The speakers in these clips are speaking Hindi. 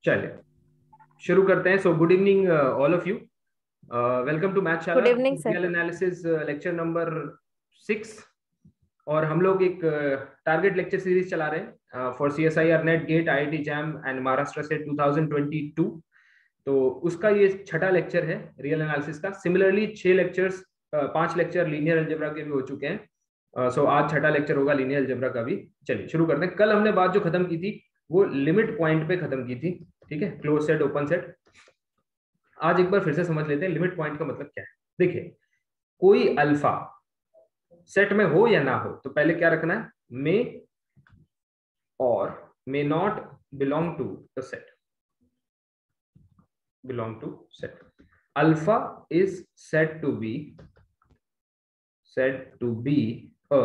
चलिए शुरू करते हैं। So good evening all of you. Welcome to Mathshala good evening sir. Real analysis lecture number 6। और हम लोग एक टारगेट लेक्चर सीरीज चला रहे हैं for CSIR NET GATE IIT JAM and Maharashtra से 2022। तो उसका ये छठा लेक्चर है रियल एनालिसिस का। Similarly 6 lectures, 5 lecture linear algebra के भी हो चुके हैं। सो आज छठा लेक्चर होगा लीनियर अलजेब्रा का भी। चलिए शुरू करते हैं। कल हमने बात जो खत्म की थी वो लिमिट पॉइंट पे खत्म की थी। ठीक है, क्लोज सेट ओपन सेट। आज एक बार फिर से समझ लेते हैं लिमिट पॉइंट का मतलब क्या है। देखिए, कोई अल्फा सेट में हो या ना हो तो पहले क्या रखना है, मे और may not belong to the set, belong to set. Alpha is said to be a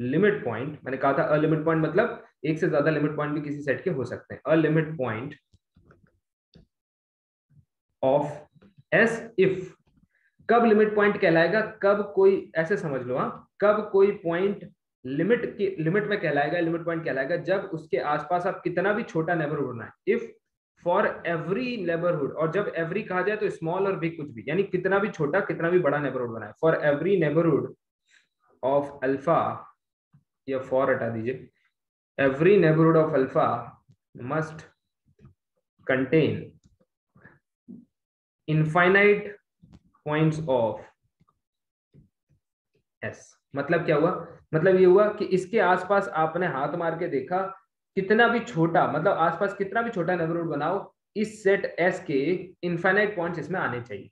limit point. मैंने कहा था अ लिमिट पॉइंट मतलब एक से ज्यादा लिमिट पॉइंट भी किसी सेट के हो सकते हैं। अ limit point of S if. कब लिमिट पॉइंट कहलाएगा, कब कोई, ऐसे समझ लो, हाँ, कब कोई पॉइंट लिमिट में कहलाएगा, लिमिट पॉइंट कहलाएगा जब उसके आसपास आप कितना भी छोटा नेबरहुड बनाए। इफ फॉर एवरी नेबरहुड, और जब एवरी कहा जाए तो स्मॉल और बिग कुछ भी, यानी कितना भी छोटा कितना भी बड़ा नेबरहुड बनाए। For every neighbourhood of alpha, या फॉर हटा दीजिए, every neighbourhood of alpha must contain infinite points of S. मतलब क्या हुआ, मतलब ये हुआ कि इसके आसपास आपने हाथ मार के देखा, कितना भी छोटा, मतलब आसपास कितना भी छोटा नेबरहुड बनाओ, इस सेट एस के इनफाइनाइट पॉइंट्स इसमें आने चाहिए।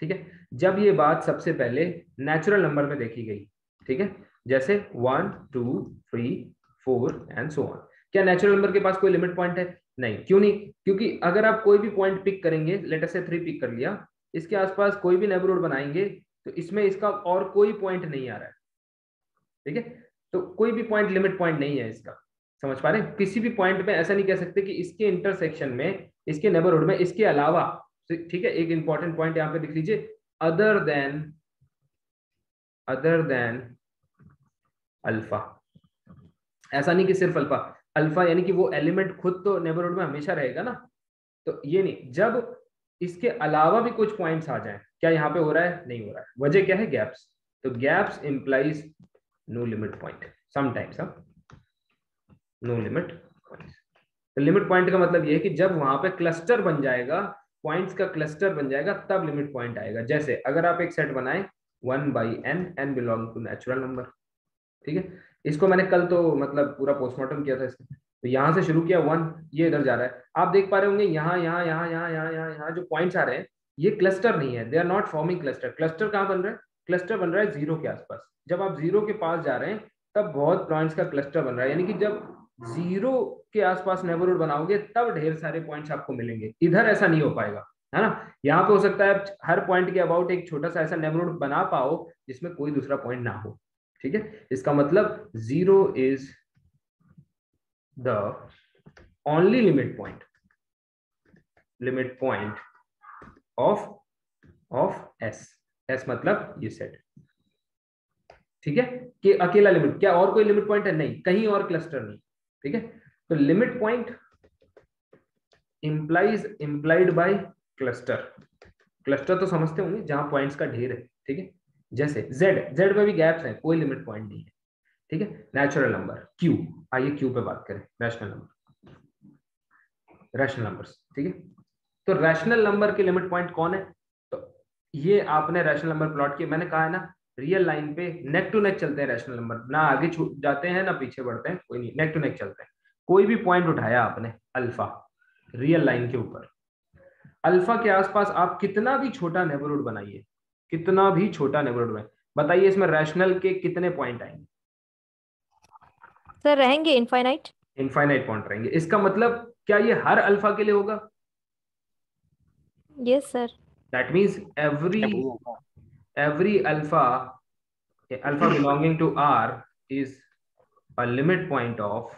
ठीक है, जब ये बात सबसे पहले नेचुरल नंबर में देखी गई। ठीक है, जैसे 1 2 3 4 एंड सो ऑन। क्या नेचुरल नंबर के पास कोई लिमिट पॉइंट है? नहीं। क्यों नहीं? क्योंकि अगर आप कोई भी पॉइंट पिक करेंगे, लेट अस से 3 पिक कर लिया, इसके आसपास कोई भी नेबरहुड बनाएंगे तो इसमें इसका और कोई पॉइंट नहीं आ रहा है। ठीक है, तो कोई भी पॉइंट लिमिट पॉइंट नहीं है इसका। समझ पा रहे हैं? किसी भी पॉइंट पे ऐसा नहीं कह सकते कि इसके इंटरसेक्शन में, इसके नेबरहुड में, इसके अलावा। ठीक है, एक इंपॉर्टेंट पॉइंट यहां पे लिख लीजिए, अदर देन अल्फा। ऐसा नहीं कि सिर्फ अल्फा। अल्फा यानी कि वो एलिमेंट खुद तो नेबरहुड में हमेशा रहेगा ना, तो ये नहीं, जब इसके अलावा भी कुछ पॉइंट्स आ जाएं। क्या यहाँ पे हो रहा है? नहीं हो रहा है। वजह क्या है? गैप्स। तो gaps implies no limit point sometimes. No limit point. तो लिमिट पॉइंट का मतलब ये है कि जब वहां पे क्लस्टर बन जाएगा, पॉइंट्स का क्लस्टर बन जाएगा, तब लिमिट पॉइंट आएगा। जैसे अगर आप एक सेट बनाए 1/n, n belong to natural number. ठीक है, इसको मैंने कल तो मतलब पूरा पोस्टमार्टम किया था इसका। तो यहाँ से शुरू किया 1, ये इधर जा रहा है। आप देख पा रहे होंगे यहाँ यहाँ यहाँ यहाँ यहाँ यहाँ यहाँ जो पॉइंट्स आ रहे हैं, ये क्लस्टर नहीं है, they are not forming cluster. Cluster कहाँ बन रहा है? क्लस्टर बन रहा है जीरो के आसपास। जब आप जीरो के पास जा रहे हैं तब बहुत पॉइंट्स का क्लस्टर बन रहा है, यानी कि जब जीरो के आसपास नेबरहुड बनाओगे तब ढेर सारे पॉइंट्स आपको मिलेंगे। इधर ऐसा नहीं हो पाएगा, है ना। यहाँ पे हो सकता है आप हर पॉइंट के अबाउट एक छोटा सा ऐसा नेबरहुड बना पाओ जिसमें कोई दूसरा पॉइंट ना हो। ठीक है, इसका मतलब zero is the only limit point of S. S मतलब ये सेट। ठीक है, कि अकेला लिमिट, क्या और कोई लिमिट पॉइंट है? नहीं, कहीं और क्लस्टर नहीं। ठीक है, तो limit point implied by cluster. Cluster तो समझते होंगे, जहां पॉइंट्स का ढेर है। ठीक है, जैसे जेड, जेड में भी गैप्स हैं, कोई लिमिट पॉइंट नहीं है। ठीक है, नेचुरल नंबर क्यू। आइए क्यू पे बात करें, रैशनल नंबर, रैशनल नंबर्स। ठीक है, तो रैशनल नंबर के लिमिट पॉइंट कौन है? तो ये आपने रैशनल नंबर प्लॉट किया, मैंने कहा है ना, रियल लाइन पे नेक टू नेक चलते हैं रैशनल नंबर, ना आगे छूट जाते हैं ना पीछे बढ़ते हैं, कोई नहीं, नेक टू नेक चलते हैं। कोई भी पॉइंट उठाया आपने अल्फा रियल लाइन के ऊपर, अल्फा के आसपास आप कितना भी छोटा नेबरहुड बनाइए, कितना भी छोटा नेबरहुड बनाइए, बताइए इसमें रैशनल के कितने पॉइंट आएंगे? सर रहेंगे इनफाइनाइट। इनफाइनाइट पॉइंट रहेंगे। इसका मतलब क्या ये हर अल्फा के लिए होगा? Yes sir. That means every alpha belonging to R is a limit point of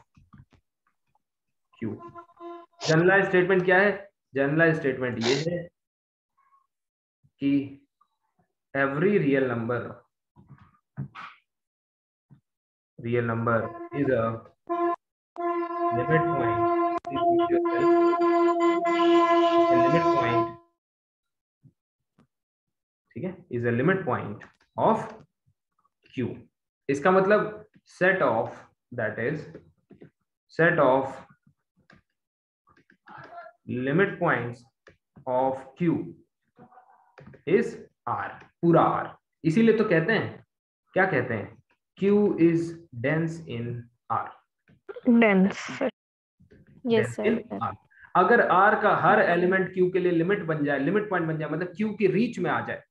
Q। Generalize statement क्या है? जनरलाइज स्टेटमेंट ये है कि every real number is a limit point limit point, ठीक है, is a limit point of Q। इसका मतलब set of, that is set of limit points of Q is R, पूरा R। इसीलिए तो कहते हैं, क्या कहते हैं, Q is dense in R, dense. Dense in R। अगर R का हर एलिमेंट Q के लिए लिमिट बन जाए, लिमिट पॉइंट बन जाए, मतलब Q की रीच में आ जाए,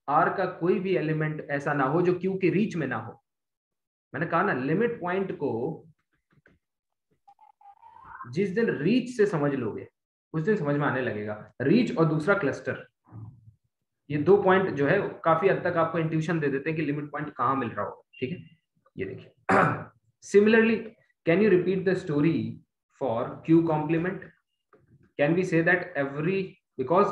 R का कोई भी एलिमेंट ऐसा ना हो जो Q की रीच में ना हो। मैंने कहा ना, लिमिट पॉइंट को जिस दिन रीच से समझ लोगे उस दिन समझ में आने लगेगा। रीच और दूसरा क्लस्टर, ये दो पॉइंट जो है काफी हद तक आपको इंट्यूशन दे देते हैं कि लिमिट पॉइंट कहां मिल रहा होगा, ठीक है। ये देखिए, similarly can you repeat the story for Q complement? Can we say that every, because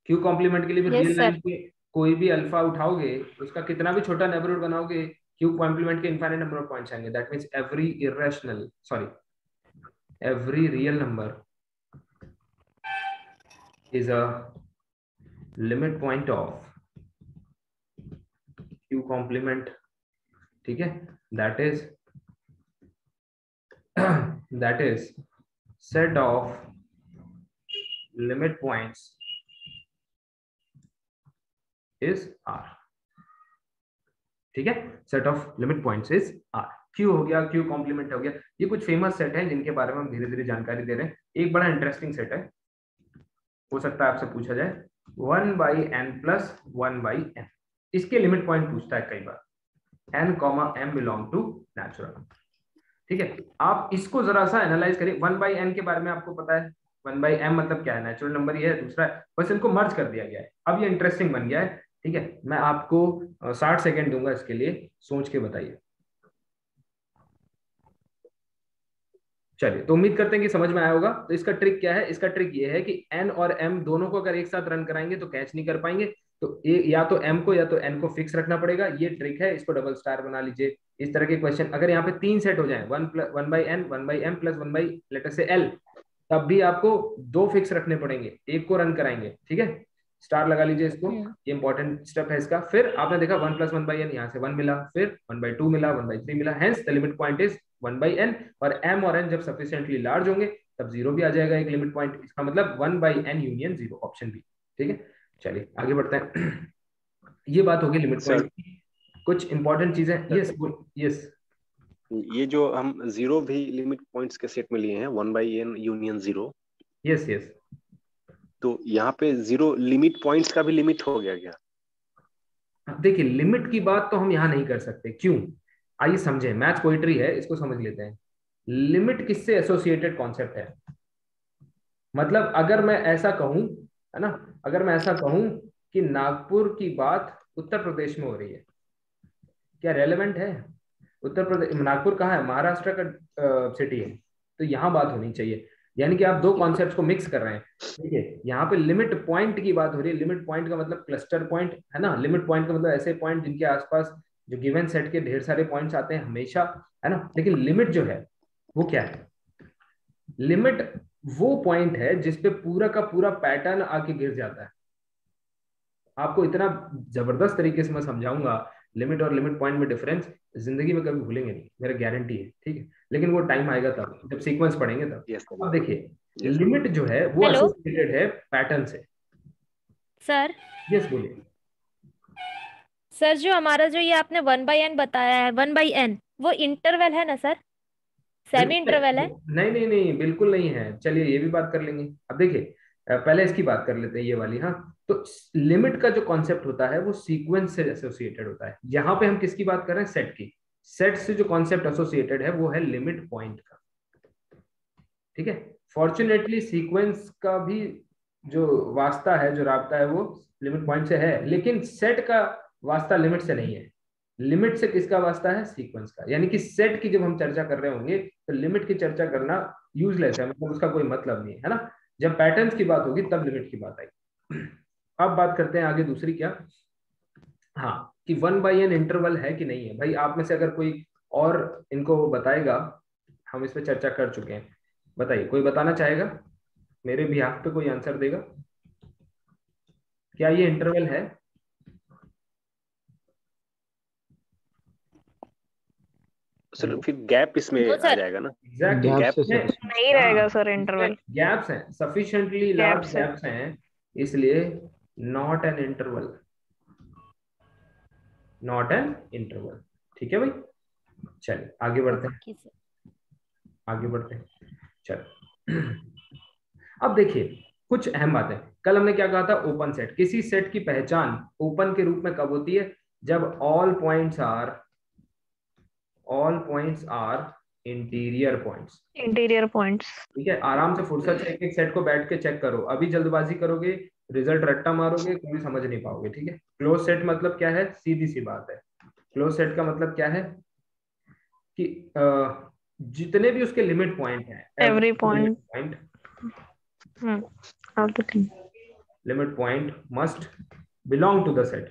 Q complement के लिए भी रियल लाइन पे कोई भी अल्फा उठाओगे, उसका कितना भी छोटा नेबरहुड बनाओगे, Q कॉम्प्लीमेंट के इनफाइनाइट नंबर ऑफ पॉइंट्स आएंगे। That means every irrational, sorry, every real number is a limit point of Q complement, ठीक है, that is that is set of limit points is R, ठीक है, set of limit points is R। Q हो गया, Q कॉम्प्लीमेंट हो गया। ये कुछ फेमस सेट है जिनके बारे में हम धीरे धीरे जानकारी दे रहे हैं। एक बड़ा इंटरेस्टिंग सेट है, हो सकता है आपसे पूछा जाए, 1/n + 1/n। इसके लिमिट पॉइंट पूछता है कई बार, n, m belong to natural, ठीक है। आप इसको जरा सा एनालाइज करिए। 1/n के बारे में आपको पता है, 1/m मतलब क्या है, नेचुरल नंबर ही है, दूसरा है, बस इनको मर्ज कर दिया गया है। अब ये इंटरेस्टिंग बन गया है, ठीक है। मैं आपको 60 सेकेंड दूंगा इसके लिए, सोच के बताइए। चलिए, तो उम्मीद करते हैं कि समझ में आया होगा। तो इसका ट्रिक क्या है, इसका ट्रिक ये है कि n और m दोनों को अगर एक साथ रन कराएंगे तो कैच नहीं कर पाएंगे, तो या तो m को या तो n को फिक्स रखना पड़ेगा। ये ट्रिक है, इसको डबल स्टार बना लीजिए। इस तरह के क्वेश्चन अगर यहाँ पे 3 सेट हो जाए, 1/n 1/m प्लस 1/l, तब भी आपको 2 फिक्स रखने पड़ेंगे, एक को रन कराएंगे, ठीक है। स्टार लगा लीजिए इसको, ये इंपॉर्टेंट स्टेप है इसका। फिर आपने देखा 1 + 1/n, यहाँ से 1 मिला, फिर 1/2 मिला, 1/3 मिला, hence the limit point is 1/n। और m और n जब सफिशिएंटली लार्ज होंगे तब 0 भी आ जाएगा एक लिमिट पॉइंट। इसका मतलब 1/n यूनियन 0, ऑप्शन बी, ठीक है। चलिए आगे बढ़ते हैं। ये बात होगी लिमिट पॉइंट की। कुछ इंपॉर्टेंट चीजें, यस यस, ये जो हम 0 भी लिमिट पॉइंट्स के सेट में लिए हैं, 1/n यूनियन 0, यस यस, तो यहाँ पे 0 लिमिट पॉइंट्स का भी लिमिट हो गया क्या? देखिए, लिमिट की बात तो हम यहाँ नहीं कर सकते, क्यों, आइए समझें। मैथ पोइट्री है, इसको समझ लेते हैं। लिमिट किससे एसोसिएटेड कॉन्सेप्ट है? मतलब अगर मैं ऐसा कहूं, है ना, अगर मैं ऐसा कहूं कि नागपुर की बात उत्तर प्रदेश में हो रही है, क्या रेलेवेंट है? उत्तर प्रदेश, नागपुर कहाँ है, महाराष्ट्र का सिटी है, तो यहाँ बात होनी चाहिए। यानी कि आप दो कॉन्सेप्ट्स को मिक्स कर रहे हैं, ठीक है। यहाँ पे लिमिट पॉइंट की बात हो रही है। लिमिट पॉइंट का मतलब क्लस्टर पॉइंट है ना, लिमिट पॉइंट का मतलब ऐसे पॉइंट जिनके आसपास जो गिवन सेट के ढेर सारे पॉइंट्स आते हैं हमेशा, है ना। लेकिन लिमिट जो है वो क्या है? लिमिट वो पॉइंट है जिसपे पूरा का पूरा पैटर्न आके गिर जाता है। आपको इतना जबरदस्त तरीके से मैं समझाऊंगा लिमिट और लिमिट पॉइंट में डिफरेंस, जिंदगी में कभी भूलेंगे नहीं, मेरा गारंटी है, ठीक है। लेकिन वो टाइम आएगा तब, जब सीक्वेंस पढ़ेंगे तब। अब देखिए, लिमिट जो है वो एसोसिएटेड है पैटर्न से। सर, यस बोलिए। सर जो हमारा जो ये आपने 1/n बताया है, 1/n वो इंटरवल है ना सर, सेमी इंटरवल है? नहीं नहीं नहीं, बिल्कुल नहीं है। चलिए ये भी बात कर लेंगे। अब देखिए, पहले इसकी बात कर लेते हैं, ये वाली, हाँ। तो लिमिट का जो कॉन्सेप्ट होता है वो सीक्वेंस से एसोसिएटेड होता है। यहाँ पे हम किसकी बात कर रहे हैं? सेट की। सेट से जो कॉन्सेप्ट एसोसिएटेड है वो है लिमिट पॉइंट का, ठीक है। फॉर्चुनेटली सीक्वेंस का भी जो वास्ता है, जो राब्ता है, वो लिमिट पॉइंट से है, लेकिन सेट का वास्ता लिमिट से नहीं है। लिमिट से किसका वास्ता है? सीक्वेंस का। यानी कि सेट की जब हम चर्चा कर रहे होंगे तो लिमिट की चर्चा करना यूजलेस है, मतलब उसका कोई मतलब नहीं है ना। जब पैटर्न्स की बात होगी तब लिमिट की बात आएगी। अब बात करते हैं आगे दूसरी, क्या, हाँ, कि 1/n इंटरवल है कि नहीं है। भाई आप में से अगर कोई और इनको बताएगा, हम इस पर चर्चा कर चुके हैं। बताइए, कोई बताना चाहेगा? मेरे बिहाफ पे कोई आंसर देगा? क्या ये इंटरवल है? सर फिर गैप इसमें नो आ सर, जाएगा ना, एग्जैक्टली गैप से गैप। सफिशिएंट। नहीं रहेगा सर इंटरवल। गैप्स हैं, सफिशिएंटली लार्ज Gaps है। गैप्स हैं, इसलिए not an interval, not an interval. ठीक है भाई, चलिए आगे बढ़ते हैं, ओके सर। आगे बढ़ते हैं। चलो अब देखिए कुछ अहम बातें। कल हमने क्या कहा था? ओपन सेट, किसी सेट की पहचान ओपन के रूप में कब होती है? जब all points are interior points. Interior points. ठीक है, आराम से फुर्सत से एक एक सेट को बैठ के चेक करो, अभी जल्दबाजी करोगे रिजल्ट रट्टा मारोगे, कोई समझ नहीं पाओगे। ठीक है, क्लोज सेट मतलब क्या है? सीधी सी बात है, क्लोज सेट का मतलब क्या है कि जितने भी उसके लिमिट पॉइंट हैं, every point. Limit point must belong to the set,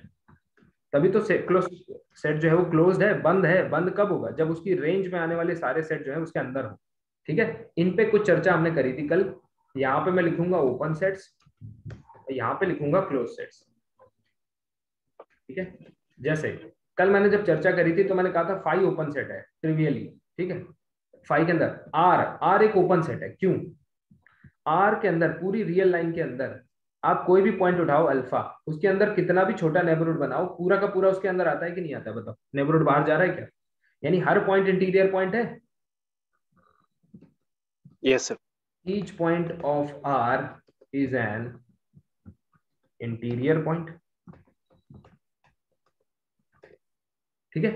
तभी तो क्लोज सेट जो है वो क्लोज्ड है, बंद है। बंद कब होगा? जब उसकी रेंज में आने वाले सारे सेट जो है उसके अंदर हो। ठीक है, इन पे कुछ चर्चा हमने करी थी कल। यहाँ पे मैं लिखूंगा ओपन सेट्स, यहाँ पे लिखूंगा क्लोज सेट्स। ठीक है, जैसे कल मैंने जब चर्चा करी थी तो मैंने कहा था फाई ओपन सेट है ट्रिवियली। ठीक है, फाई के अंदर आर एक ओपन सेट है। क्यों? आर के अंदर पूरी रियल लाइन के अंदर आप कोई भी पॉइंट उठाओ अल्फा, उसके अंदर कितना भी छोटा नेबरहुड बनाओ, पूरा का पूरा उसके अंदर आता है कि नहीं आता है? बताओ, नेबरहुड बाहर जा रहा है क्या? यानी हर पॉइंट इंटीरियर पॉइंट है। Yes sir. Each point of R is an interior point. ठीक है,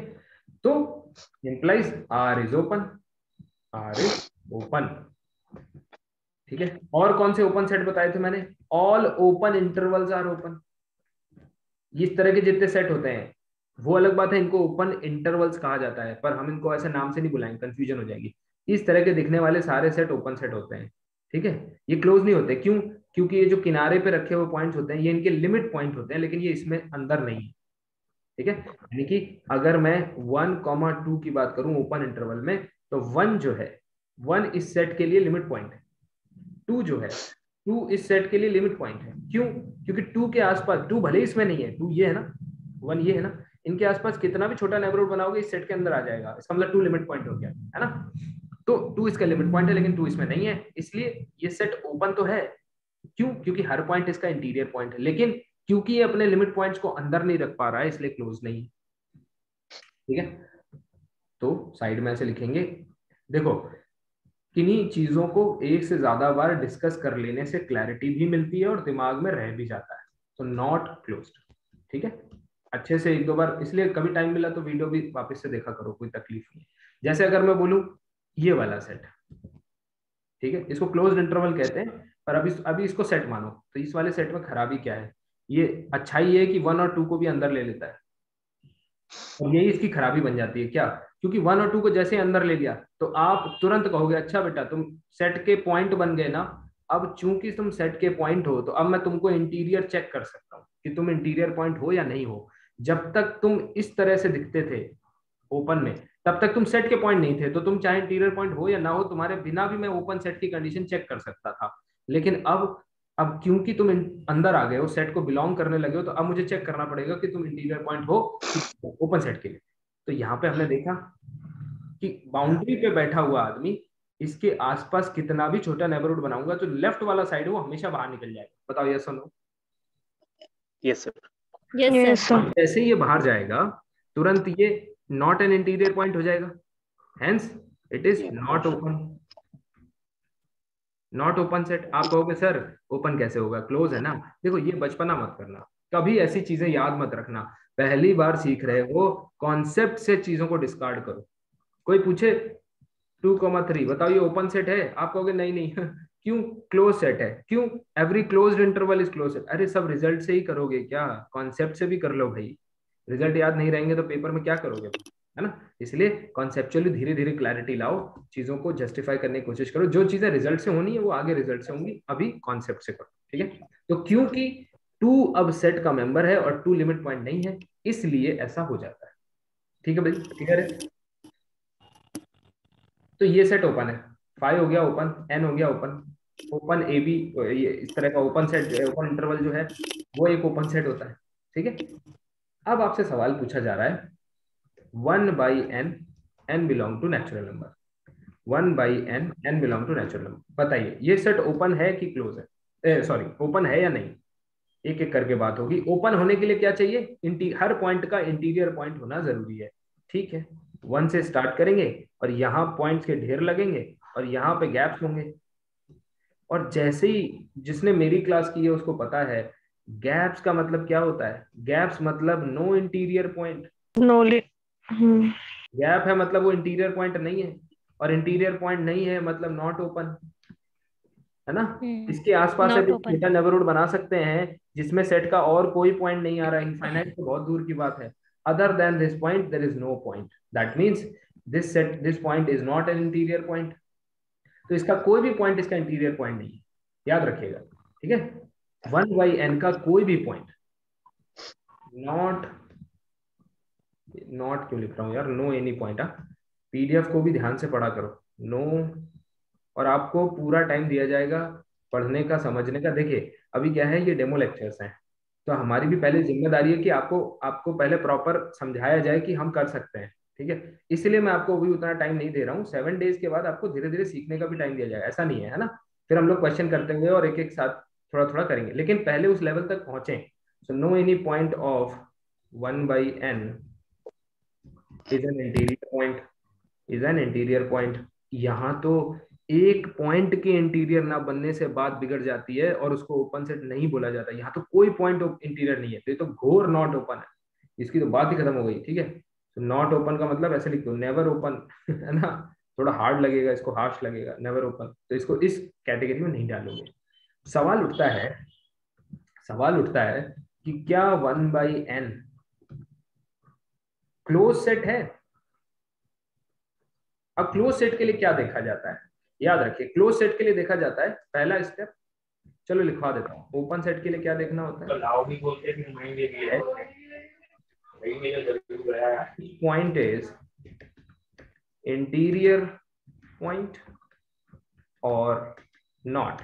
तो implies R is open, R is open. ठीक है, और कौन से ओपन सेट बताए थे मैंने? All open intervals are open. इस तरह के जितने सेट होते हैं, वो अलग बात है, इनको ओपन इंटरवल्स कहा जाता है, पर हम इनको ऐसे नाम से नहीं बुलाएंगे, कंफ्यूजन हो जाएगी। इस तरह के दिखने वाले सारे सेट ओपन सेट होते हैं। ठीक है, ये क्लोज नहीं होते। क्यों? क्योंकि ये जो किनारे पे रखे हुए पॉइंट्स होते हैं ये इनके लिमिट पॉइंट होते हैं, लेकिन ये इसमें अंदर नहीं है। ठीक है, यानी कि अगर मैं 1,2 की बात करूं ओपन इंटरवल में, तो 1 जो है 1 इस सेट के लिए लिमिट पॉइंट है, 2 जो है 2 इस सेट के लिए लिमिट पॉइंट है। क्यों? क्योंकि 2 के आसपास, 2 भले इसमें नहीं है, 2 ये है ना, 1 ये है ना, इनके आसपास कितना भी छोटा नेबरहुड बनाओगे इस सेट के अंदर आ जाएगा। इसका मतलब 2 लिमिट पॉइंट हो गया है ना। तो 2 इसका लिमिट पॉइंट है, लेकिन 2 इसमें नहीं है, इसलिए ये सेट ओपन तो है। क्यों? क्योंकि हर पॉइंट इसका इंटीरियर पॉइंट है, लेकिन क्योंकि ये अपने लिमिट पॉइंट्स को अंदर नहीं रख पा रहा है इसलिए क्लोज नहीं। ठीक है, तो साइड में ऐसे लिखेंगे। देखो, किन्हीं चीजों को एक से ज्यादा बार डिस्कस कर लेने से क्लैरिटी भी मिलती है और दिमाग में रह भी जाता है। तो नॉट क्लोज्ड। ठीक है, अच्छे से 1-2 बार, इसलिए कभी टाइम मिला तो वीडियो भी वापस से देखा करो, कोई तकलीफ नहीं। जैसे अगर मैं बोलूं ये वाला सेट, ठीक है, इसको क्लोज्ड इंटरवल कहते हैं, पर अभी इसको सेट मानो, तो इस वाले सेट में खराबी क्या है? ये अच्छाई ये है कि 1 और 2 को भी अंदर ले लेता है, और यही इसकी खराबी बन जाती है। क्या? क्योंकि 1 और 2 को जैसे अंदर ले लिया तो आप तुरंत कहोगे अच्छा बेटा तुम सेट के पॉइंट बन गए ना। अब चूंकि तुम सेट के पॉइंट हो, तो अब मैं तुमको इंटीरियर चेक कर सकता हूँ कि तुम इंटीरियर पॉइंट हो या नहीं हो। जब तक तुम इस तरह से दिखते थे ओपन में, तब तक तुम सेट के पॉइंट नहीं थे, तो तुम चाहे इंटीरियर पॉइंट हो या ना हो, तुम्हारे बिना भी मैं ओपन सेट की कंडीशन चेक कर सकता था। लेकिन अब क्योंकि तुम अंदर आ गए हो, सेट को बिलोंग करने लगे हो, तो अब मुझे चेक करना पड़ेगा कि तुम इंटीरियर पॉइंट हो ओपन सेट के लिए। तो यहाँ पे हमने देखा कि बाउंड्री पे बैठा हुआ आदमी, इसके आसपास कितना भी छोटा नेबरहुड बनाऊंगा तो लेफ्ट वाला साइड वो हमेशा बाहर निकल जाएगा। बताओ यस और no? Yes sir. Yes sir. जैसे ही ये बाहर जाएगा तुरंत ये नॉट एन इंटीरियर पॉइंट हो जाएगा, hence it is not open. Not open set. आप कहोगे सर ओपन कैसे होगा, क्लोज है ना। देखो ये बचपना मत करना, कभी ऐसी चीजें याद मत रखना। पहली बार सीख रहे हो, कॉन्सेप्ट से चीजों को डिस्कार्ड करो। कोई पूछे 2,3 बताओ ये ओपन सेट है, आप कहोगे नहीं नहीं क्यों? क्लोज सेट है। क्यों? Every closed interval is close set. अरे सब रिजल्ट से ही करोगे क्या? कॉन्सेप्ट से भी कर लो भाई। रिजल्ट याद नहीं रहेंगे तो पेपर में क्या करोगे, है ना। इसलिए कॉन्सेप्चुअली धीरे धीरे क्लैरिटी लाओ, चीजों को जस्टिफाई करने की कोशिश करो। जो चीजें रिजल्ट से होनी है वो आगे रिजल्ट से होंगी, अभी कॉन्सेप्ट से करो। ठीक है, तो क्योंकि 2 अब सेट का मेंबर है और 2 लिमिट पॉइंट नहीं है, इसलिए ऐसा हो जाता है। ठीक है भाई, क्लियर है? तो ये सेट ओपन है, फाई हो गया ओपन, एन हो गया ओपन, ओपन ए बी, ये इस तरह का ओपन सेट, ओपन इंटरवल जो है वो एक ओपन सेट होता है, ठीक है। अब आपसे सवाल पूछा जा रहा है 1/n, n belong to natural number, 1/n, n belong to natural number. बताइए ये सेट ओपन है कि क्लोज है, सॉरी ओपन है या नहीं। एक एक करके बात होगी। ओपन होने के लिए क्या चाहिए, हर पॉइंट का इंटीरियर पॉइंट होना जरूरी है, ठीक है। 1 से स्टार्ट करेंगे और यहाँ पॉइंट्स के ढेर लगेंगे और यहाँ पे गैप्स होंगे। और जैसे ही जिसने मेरी क्लास की है उसको पता है गैप्स का मतलब क्या होता है। गैप्स मतलब नो इंटीरियर पॉइंट। नोली। गैप है मतलब वो इंटीरियर पॉइंट नहीं है, और इंटीरियर पॉइंट नहीं है मतलब नॉट ओपन, है ना। इसके आसपास नॉट एक ओपन। छोटा नेबरहुड बना सकते हैं जिसमें सेट का और कोई पॉइंट नहीं आ रहा है, इनफाइनाइट तो बहुत दूर की बात है। Other than this point there is no point, that means this point is not an interior point. तो इसका कोई भी पॉइंट इसका इंटीरियर पॉइंट नहीं है, याद रखिएगा, ठीक है। 1/n का कोई भी पॉइंट नॉट, नॉट क्यों लिख रहा हूँ यार, नो एनी पॉइंट। पीडीएफ को भी ध्यान से पढ़ा करो, नो। और आपको पूरा टाइम दिया जाएगा पढ़ने का, समझने का। देखिए अभी क्या है, ये डेमो लेक्चर्स हैं, तो हमारी भी पहले जिम्मेदारी है कि आपको आपको पहले प्रॉपर समझाया जाए कि हम कर सकते हैं, ठीक है। इसलिए मैं आपको अभी उतना टाइम नहीं दे रहा हूँ। 7 डेज के बाद आपको धीरे धीरे सीखने का भी टाइम दिया जाएगा, ऐसा नहीं है, है ना। फिर हम लोग क्वेश्चन करते हुए और एक एक साथ थोड़ा थोड़ा करेंगे, लेकिन पहले उस लेवल तक पहुंचे। So no any point of 1/n is an interior point, is an interior point. यहाँ तो एक पॉइंट के इंटीरियर ना बनने से बात बिगड़ जाती है और उसको ओपन सेट नहीं बोला जाता। यहाँ तो कोई पॉइंट इंटीरियर नहीं है, तो ये तो घोर नॉट ओपन है, इसकी तो बात ही खत्म हो गई, ठीक है। तो नॉट ओपन का मतलब ऐसे लिख दो, नेवर ओपन है ना। थोड़ा हार्ड लगेगा, इसको हार्श लगेगा, नेवर ओपन, तो इसको इस कैटेगरी में नहीं डालोगे। सवाल उठता है, सवाल उठता है कि क्या 1/n क्लोज सेट है। अब क्लोज सेट के लिए क्या देखा जाता है, याद रखिए क्लोज सेट के लिए देखा जाता है पहला स्टेप, चलो लिखवा देता हूँ। ओपन सेट के लिए क्या देखना होता है, पॉइंट इज इंटीरियर पॉइंट और नॉट,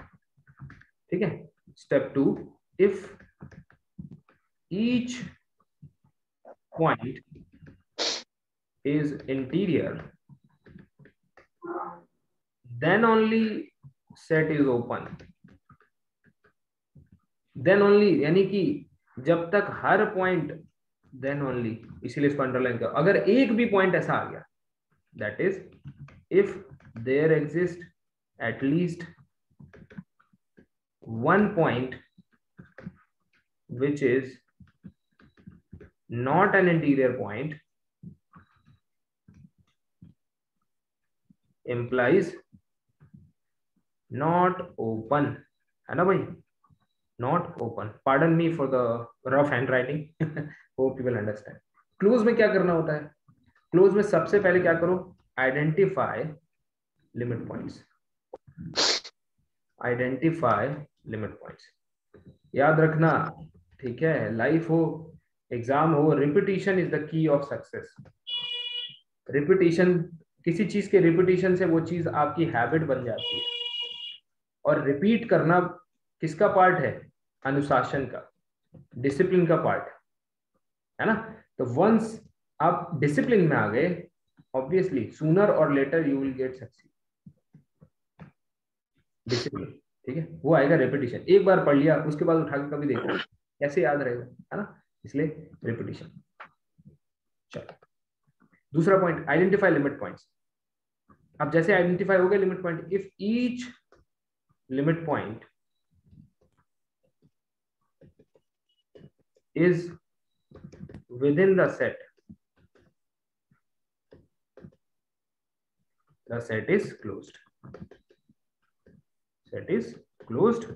ठीक है। Step 2, if each point is interior then only set is open, then only यानी कि जब तक हर पॉइंट, then only, इसीलिए इसको अंडरलाइन करो। अगर एक भी पॉइंट ऐसा आ गया, that is if there exist at least one point which is not an interior point, implies not open, है ना भाई, not open। pardon me for the rough handwriting hope you will understand। Close में क्या करना होता है, क्लोज में सबसे पहले क्या करो, identify limit points, identify limit points. याद रखना, ठीक है, लाइफ हो, एग्जाम हो, repetition is the key of success. Repetition, किसी चीज के रिपीटिशन से वो चीज आपकी हैबिट बन जाती है। और रिपीट करना किसका पार्ट है, अनुशासन का, डिसिप्लिन का पार्ट है ना। तो वंस आप डिसिप्लिन में आ गए, obviously sooner or later you will get succeed. Discipline, ठीक है, वो आएगा रेपिटेशन। एक बार पढ़ लिया उसके बाद उठा के कभी देखो कैसे याद रहेगा, है ना, इसलिए रेपिटेशन। चलो दूसरा पॉइंट, आइडेंटिफाई लिमिट पॉइंट्स। अब जैसे आइडेंटिफाई हो गए limit point, if each limit point is within the set is closed, set is closed,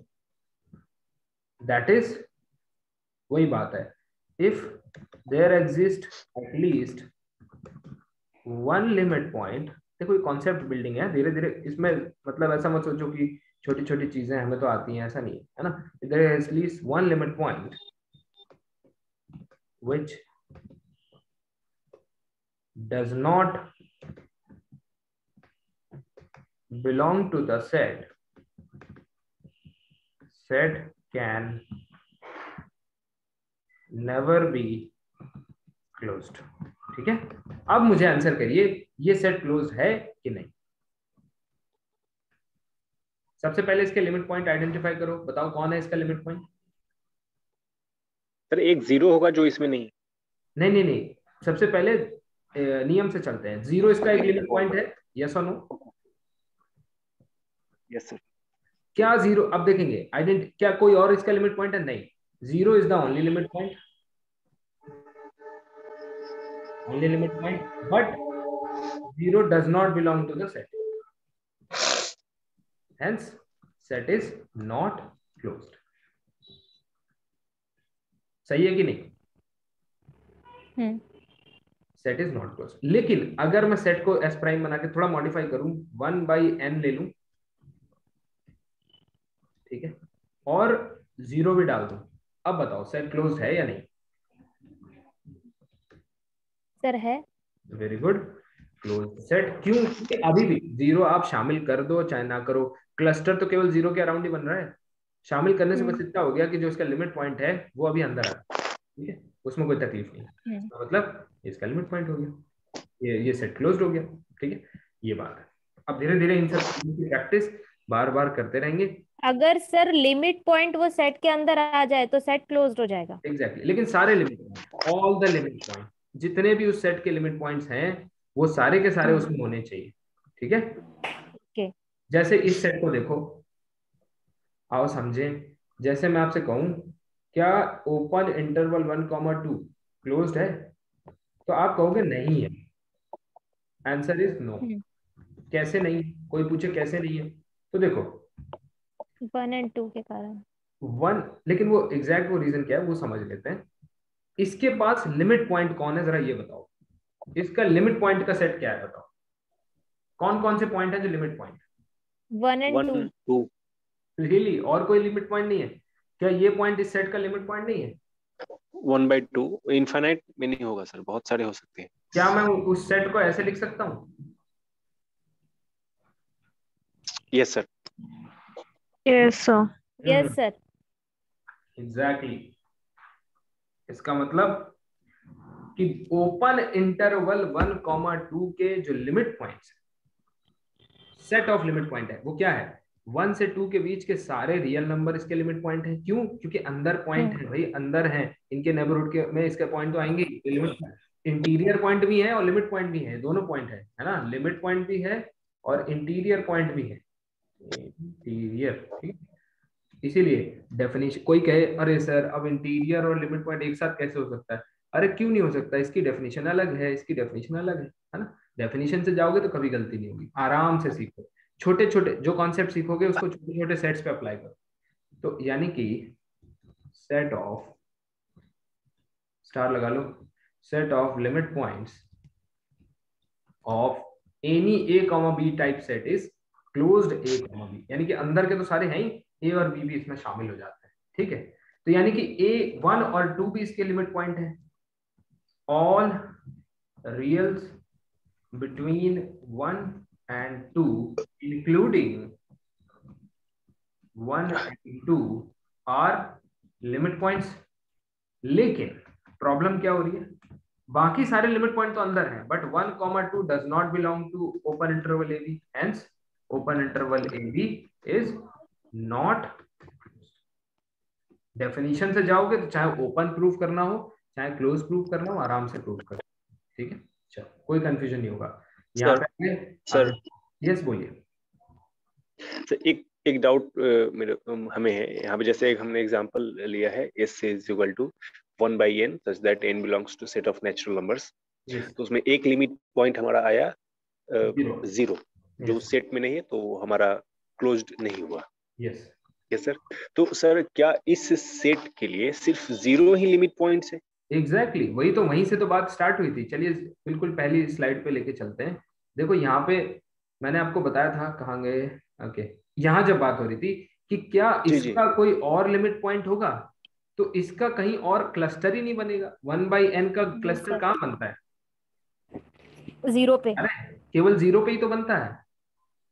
that is वही बात है, if there exist at least one limit point। देखो ये कॉन्सेप्ट बिल्डिंग है, धीरे धीरे इसमें, मतलब ऐसा मत सोचो कि छोटी छोटी चीजें हमें तो आती हैं, ऐसा नहीं है ना। there is at least one limit point which does not belong to the set can never be closed। ठीक है, अब मुझे आंसर करिए ये सेट क्लोज है कि नहीं। सबसे पहले इसके लिमिट पॉइंट आइडेंटिफाई करो, बताओ कौन है इसका लिमिट पॉइंट। सर एक जीरो होगा जो इसमें नहीं। नहीं, सबसे पहले नियम से चलते हैं। जीरो इसका एक लिमिट पॉइंट है, यस और नो? Yes sir. क्या जीरो, अब देखेंगे क्या कोई और इसका लिमिट पॉइंट है? नहीं, zero is the only limit point, only limit point, but 0 does not belong to the set, hence set is not closed। सही है कि नहीं? Set is not close. लेकिन अगर मैं सेट को एस प्राइम बना के थोड़ा मॉडिफाई करूं, 1/n ले लूं, ठीक है, और 0 भी डाल दूं, अब बताओ सेट क्लोज है या नहीं? सर है। Very good, close set. क्यों? क्योंकि अभी भी 0 आप शामिल कर दो चाहे ना करो, क्लस्टर तो केवल 0 के अराउंड ही बन रहा है। शामिल करने से बस इतना हो गया कि जो इसका लिमिट पॉइंट है वो अभी अंदर आ रहा है, ठीक है, उसमें कोई तकलीफ नहीं। मतलब इसका लिमिट पॉइंट हो गया, ये सेट क्लोज्ड हो गया। ठीक है, ये बात है। अब धीरे धीरे इन सब की प्रैक्टिस बार बार करते रहेंगे। अगर सर लिमिट पॉइंट वो सेट के अंदर आ जाए तो सेट क्लोज्ड हो जाएगा। एग्जैक्टली, लेकिन सारे limit point, all the limit point, जितने भी उस सेट के लिमिट पॉइंट्स हैं वो सारे के सारे उसमें होने चाहिए। ठीक है, जैसे इस सेट को देखो, आओ समझें। जैसे मैं आपसे कहूं क्या ओपन इंटरवल 1,2 क्लोज्ड है, तो आप कहोगे नहीं है। Answer is no. कैसे नहीं? कोई पूछे कैसे नहीं है, तो देखो 1 और 2 के कारण। 1, लेकिन वो एग्जैक्ट वो रीजन क्या है वो समझ लेते हैं। इसके पास लिमिट पॉइंट कौन है, जरा ये बताओ। इसका लिमिट पॉइंट का सेट क्या है, बताओ कौन कौन से पॉइंट है जो लिमिट पॉइंट? 1 और 2। रियली? और कोई लिमिट पॉइंट नहीं है क्या? ये पॉइंट इस सेट का लिमिट पॉइंट नहीं है? 1/2 इनफाइनाइट में नहीं होगा सर, बहुत सारे हो सकते हैं। क्या मैं उस सेट को ऐसे लिख सकता हूँ? Yes sir. Yes sir. Yes sir. Exactly. इसका मतलब कि ओपन इंटरवल 1,2 के जो limit points, set of limit point है, वो क्या है? 1 से 2 के बीच के सारे रियल नंबर इसके लिमिट पॉइंट है। क्यों? क्योंकि अंदर पॉइंट है भाई, अंदर है, इनके नेबरहुड के में इसके पॉइंट तो आएंगे। लिमिट इंटीरियर पॉइंट भी है और लिमिट पॉइंट भी है, दोनों पॉइंट है ना? लिमिट पॉइंट भी है और इंटीरियर पॉइंट भी है। इंटीरियर, ठीक। इसीलिए डेफिनेशन, कोई कहे अरे सर अब इंटीरियर और लिमिट पॉइंट एक साथ कैसे हो सकता है? अरे क्यों नहीं हो सकता? इसकी डेफिनेशन अलग है, इसकी डेफिनेशन अलग है ना? डेफिनेशन से जाओगे तो कभी गलती नहीं होगी, आराम से सीखो। छोटे छोटे जो कॉन्सेप्ट सीखोगे उसको छोटे छोटे सेट्स पे अप्लाई करो। तो यानी कि सेट ऑफ, स्टार लगा लो, set of limit points of any a, b type set is closed a, b। यानी कि अंदर के तो सारे हैं ही, a और b भी इसमें शामिल हो जाते हैं। ठीक है, तो यानी कि a 1 और 2 भी इसके लिमिट पॉइंट है। All reals between 1 and 2 including 1 and 2 are limit points। लेकिन प्रॉब्लम क्या हो रही है? बाकी सारे लिमिट पॉइंट तो अंदर हैं, but 1,2 does not belong to open interval AB, hence open interval AB is not. Definition से जाओगे तो चाहे ओपन प्रूफ करना हो चाहे क्लोज प्रूफ करना हो, आराम से प्रूफ करो। ठीक है, चलो कोई कंफ्यूजन नहीं होगा यहाँ पे। सर यस बोलिए। सर एक डाउट मेरे हमें है यहाँ पे, जैसे एक हमने एग्जांपल लिया है S is equal to 1/n such that n belongs to set of natural numbers। तो उसमें एक लिमिट पॉइंट हमारा आया 0, जो सेट में नहीं है तो हमारा क्लोज्ड नहीं हुआ। Yes yes sir. तो सर क्या इस सेट के लिए सिर्फ 0 ही लिमिट पॉइंट्स है? एग्जैक्टली, वही तो, वहीं से तो बात स्टार्ट हुई थी। चलिए बिल्कुल पहली स्लाइड पे लेके चलते हैं। देखो यहाँ पे मैंने आपको बताया था, कहाँ गए? ओके, यहाँ जब बात हो रही थी कि क्या इसका कोई और लिमिट पॉइंट होगा, तो इसका कहीं और क्लस्टर ही नहीं बनेगा। 1/n का क्लस्टर कहाँ बनता है? 0 पे। अरे केवल 0 पे ही तो बनता है।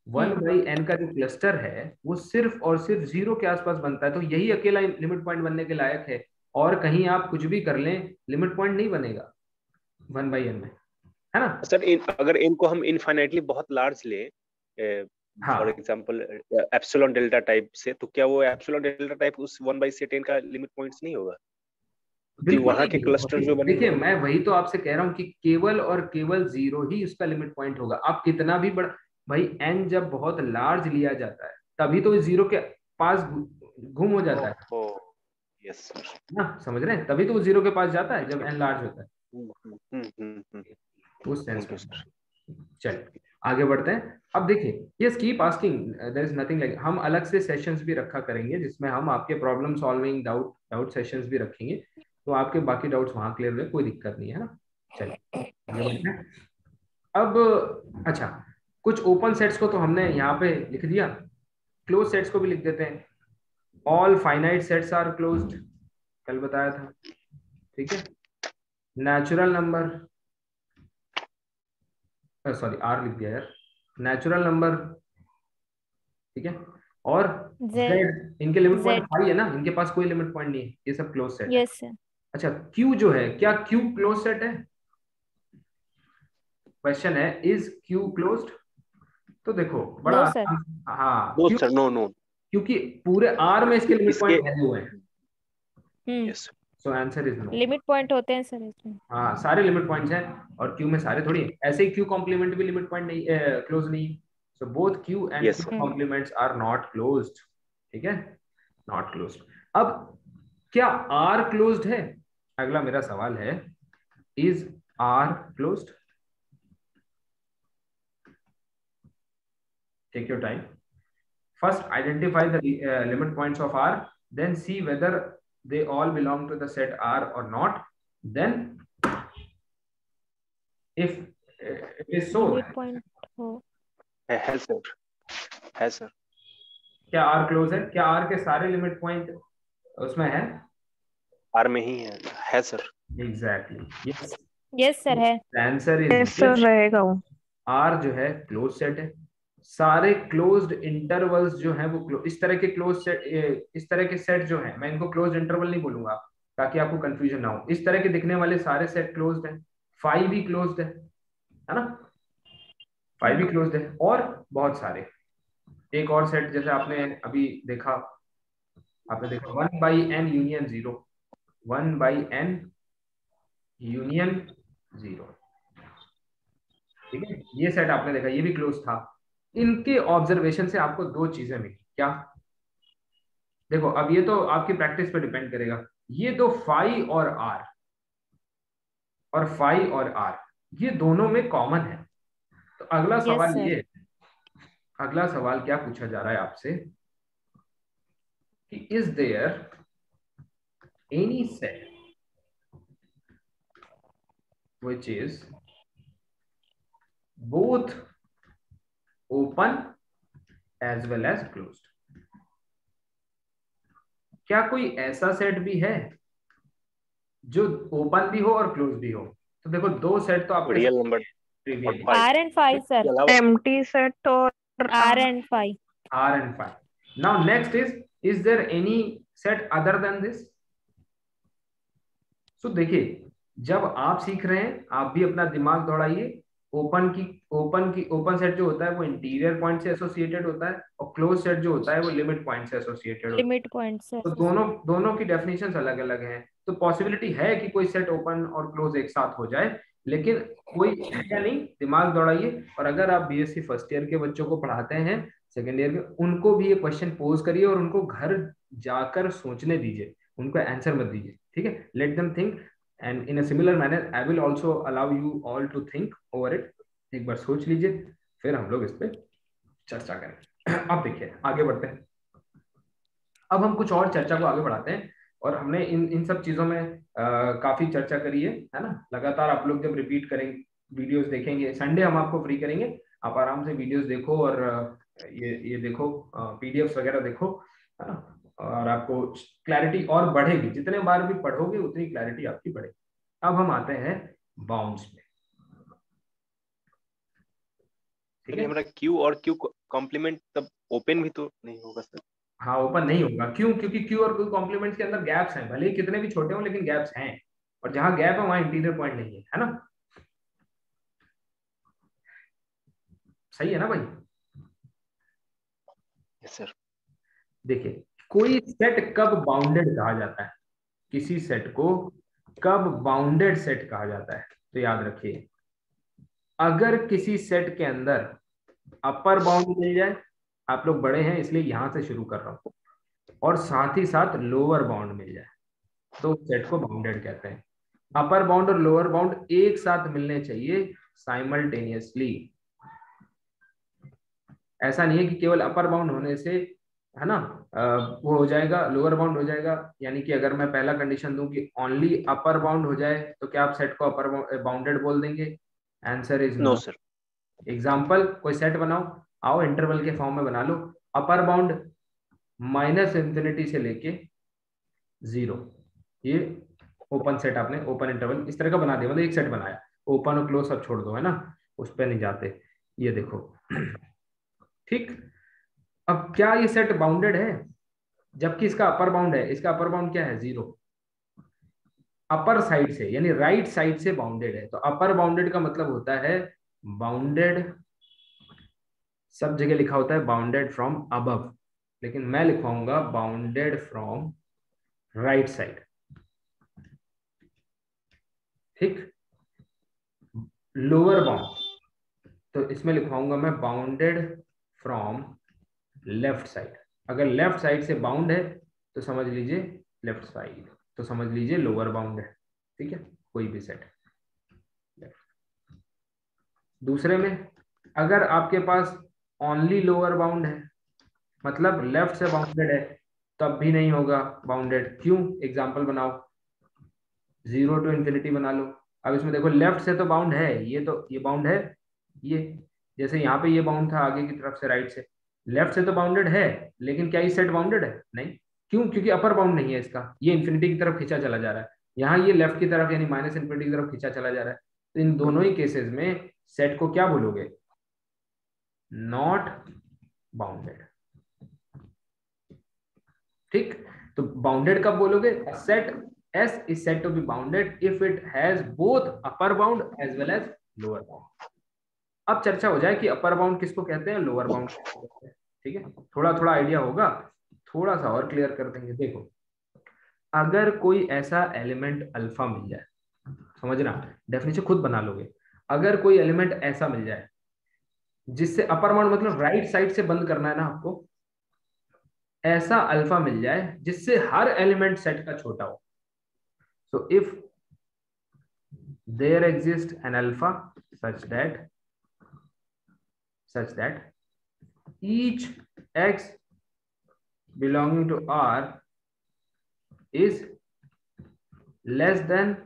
1/n का जो क्लस्टर है वो सिर्फ और सिर्फ 0 के आसपास बनता है, तो यही अकेला लिमिट पॉइंट बनने के लायक है, और कहीं आप कुछ भी कर लें लिमिट पॉइंट नहीं बनेगा 1/n में, है ना सर? अगर इनको हम इनफाइनाइटली बहुत लार्ज ले, for example epsilon delta type से, तो क्या वो एप्सिलॉन डेल्टा टाइप उस 1/10 का लिमिट पॉइंट्स नहीं होगा? बिल्कुल वहां के क्लस्टर जो बनेंगे, देखिए मैं वही तो आपसे कह रहा हूँ कि केवल और केवल 0 ही उसका लिमिट पॉइंट होगा। आप कितना भी बड़ा, भाई n जब बहुत लार्ज लिया जाता है तभी तो 0 के पास घूम हो जाता है। यस सर, ना समझ रहे हैं, तभी तो वो 0 के पास जाता है जब n लार्ज होता है, उस सेंस में। चलिए आगे बढ़ते हैं। अब देखिए yes keep asking, there is nothing like, हम अलग से सेशंस भी रखा करेंगे जिसमें हम आपके प्रॉब्लम सॉल्विंग डाउट सेशंस भी रखेंगे, तो आपके बाकी डाउट्स वहां क्लियर हुए, कोई दिक्कत नहीं है ना। चलिए आगे बढ़ते हैं। अब अच्छा, कुछ ओपन सेट्स को तो हमने यहाँ पे लिख दिया, क्लोज सेट्स को भी लिख देते हैं। All finite sets are closed, कल बताया था, ठीक है। नेचुरल नंबर, सॉरी आर लिख दिया यार, नेचुरल नंबर, ठीक है। और z, इनके लिमिट पॉइंट हाई है ना, इनके पास कोई लिमिट पॉइंट नहीं है, ये सब क्लोज सेट है। सर। अच्छा q जो है, क्या q क्लोज सेट है? क्वेश्चन है इज q क्लोज्ड? तो देखो बड़ा नो सर। हाँ नो सर, नो, क्योंकि पूरे r में इसके लिमिट पॉइंट भरे हुए हैं। Yes, so answer is no. Limit point होते हैं सर इसमें। हाँ सारे लिमिट पॉइंट्स हैं, और q में सारे थोड़ी हैं। ऐसे ही q कॉम्प्लीमेंट भी लिमिट पॉइंट नहीं, क्लोज नहीं। So both q and Yes, q complements are not closed, ठीक है, नॉट क्लोज्ड। अब क्या r क्लोज्ड है? अगला मेरा सवाल है, is r closed? Take your time, first identify the limit points of r, then see whether they all belong to the set r or not, then if it is so, limit point हो है सर, है सर। क्या r क्लोज है? क्या r के सारे लिमिट पॉइंट उसमें है? आर में ही है sir. Exactly yes, yes sir है। आंसर इज yes sir रहेगा वो। r जो है क्लोज सेट है। सारे क्लोज्ड इंटरवल्स जो है वो इस तरह के क्लोज सेट, इस तरह के सेट जो है, मैं इनको क्लोज्ड इंटरवल नहीं बोलूंगा ताकि आपको कंफ्यूजन ना हो, इस तरह के दिखने वाले सारे सेट क्लोज्ड हैं। 5 भी क्लोज्ड है ना, 5 भी क्लोज्ड है। और बहुत सारे, एक और सेट जैसे आपने अभी देखा, आपने देखा 1/n यूनियन 0, 1/n यूनियन 0, ठीक है, ये सेट आपने देखा, ये भी क्लोज था। इनके ऑब्जर्वेशन से आपको दो चीजें मिली, क्या? देखो अब ये तो आपकी प्रैक्टिस पे डिपेंड करेगा, ये दो फाई और आर, और फाई और आर ये दोनों में कॉमन है। तो अगला यस सवाल सर। ये है, अगला सवाल क्या पूछा जा रहा है आपसे कि is there any set which is both open as well as closed? क्या कोई ऐसा सेट भी है जो ओपन भी हो और क्लोज भी हो? तो देखो दो सेट तो आपके real number trivial, R and five sir. empty set और R and five. R and 5. Now next is there any set other than this? So देखिए, जब आप सीख रहे हैं आप भी अपना दिमाग दौड़ाइए। ओपन सेट जो होता है वो इंटीरियर पॉइंट से एसोसिएटेड होता है, और क्लोज सेट जो होता है वो लिमिट पॉइंट से एसोसिएटेड होता है। Limit point sir. तो दोनों की डेफिनेशंस अलग अलग हैं, तो पॉसिबिलिटी है कि कोई सेट ओपन और क्लोज एक साथ हो जाए, लेकिन कोई है नहीं। दिमाग दौड़ाइए, और अगर आप बीएससी फर्स्ट ईयर के बच्चों को पढ़ाते हैं, सेकेंड ईयर के, उनको भी ये क्वेश्चन पोज करिए और उनको घर जाकर सोचने दीजिए, उनको आंसर मत दीजिए, ठीक है। Let them think, and in a similar manner I will also allow you all to think over it. एक बार सोच लीजिए, फिर हम लोग इस पे चर्चा करें। अब देखिए आगे बढ़ते हैं। अब हम कुछ और चर्चा को आगे बढ़ाते हैं, और हमने इन सब चीजों में काफी चर्चा करी है ना। लगातार आप लोग जब रिपीट करेंगे, वीडियोस देखेंगे, संडे हम आपको फ्री करेंगे, आप आराम से वीडियोस देखो, और ये देखो, पीडीएफ्स वगैरह देखो, है ना, और आपको क्लैरिटी और बढ़ेगी। जितने बार भी पढ़ोगे उतनी क्लैरिटी आपकी बढ़ेगी। अब हम आते हैं बाउंड्स में, ठीक है। हमारा क्यू और क्यू कॉम्प्लीमेंट तब ओपन भी तो नहीं होगा सर। हाँ ओपन नहीं होगा, क्यों? क्योंकि क्यू और क्यू कॉम्प्लीमेंट्स के अंदर गैप्स हैं, भले ही कितने भी छोटे हों लेकिन गैप्स हैं, और जहां गैप है वहां इंटीरियर पॉइंट नहीं है ना? सही है ना भाई? Yes sir. देखिए कोई सेट कब बाउंडेड कहा जाता है, किसी सेट को कब बाउंडेड सेट कहा जाता है, तो याद रखिए अगर किसी सेट के अंदर अपर बाउंड मिल जाए, आप लोग बड़े हैं इसलिए यहां से शुरू कर रहा हूं, और साथ ही साथ लोअर बाउंड मिल जाए तो उस सेट को बाउंडेड कहते हैं। अपर बाउंड और लोअर बाउंड एक साथ मिलने चाहिए साइमल्टेनियसली। ऐसा नहीं है कि केवल अपर बाउंड होने से है ना वो हो जाएगा, लोअर बाउंड हो जाएगा। यानी कि अगर मैं पहला कंडीशन दूं कि ओनली अपर बाउंड हो जाए तो क्या आप सेट को अपर बाउंडेड बोल देंगे? Answer is no no sir. Example, कोई सेट बनाओ, आओ इंटरवल के फॉर्म में बना लो। अपर बाउंड -∞ से लेके 0, ये ओपन सेट आपने ओपन इंटरवल इस तरह का बना दिया, मतलब एक सेट बनाया, ओपन और क्लोज सब छोड़ दो है ना, उस पर नहीं जाते। ये देखो ठीक। अब क्या ये सेट बाउंडेड है? जबकि इसका अपर बाउंड है, इसका अपर बाउंड क्या है? 0। अपर साइड से यानी राइट साइड से बाउंडेड है, तो अपर बाउंडेड का मतलब होता है बाउंडेड, सब जगह लिखा होता है बाउंडेड फ्रॉम अबव, लेकिन मैं लिखवाऊंगा बाउंडेड फ्रॉम राइट साइड। ठीक। लोअर बाउंड तो इसमें लिखवाऊंगा मैं बाउंडेड फ्रॉम लेफ्ट साइड। अगर लेफ्ट साइड से बाउंड है तो समझ लीजिए लेफ्ट साइड, तो समझ लीजिए लोअर बाउंड है। ठीक है, कोई भी सेट। दूसरे में अगर आपके पास ओनली लोअर बाउंड है, मतलब लेफ्ट से बाउंडेड है, तब भी नहीं होगा बाउंडेड। क्यों? एग्जांपल बनाओ, 0 to ∞ बना लो। अब इसमें देखो लेफ्ट से तो बाउंड है, ये तो ये बाउंड है, ये जैसे यहाँ पे ये बाउंड था आगे की तरफ से राइट से, लेफ्ट से तो बाउंडेड है, लेकिन क्या ये सेट बाउंडेड है? नहीं। क्यों? क्योंकि अपर बाउंड नहीं है इसका, ये इन्फिनिटी की तरफ खींचा चला जा रहा है, यहाँ ये लेफ्ट की तरफ यानी -∞ की तरफ खींचा चला जा रहा है। तो इन दोनों ही केसेस में सेट को क्या बोलोगे? Not bounded. ठीक। तो बाउंडेड कब बोलोगे? Set S is said to be bounded if it has both upper bound as well as lower bound। अब चर्चा हो जाए कि अपर बाउंड किसको कहते हैं, लोअर बाउंड किसको कहते हैं। ठीक है, थोड़ा थोड़ा आइडिया होगा, थोड़ा सा और क्लियर कर देंगे। देखो अगर कोई ऐसा एलिमेंट अल्फा मिल जाए, समझना डेफिनेशन खुद बना लोगे, अगर कोई एलिमेंट ऐसा मिल जाए जिससे अपर बाउंड मतलब राइट साइड से बंद करना है ना आपको, ऐसा अल्फा मिल जाए जिससे हर एलिमेंट सेट का छोटा हो। So if there exists an alpha such that each x belonging to R is less than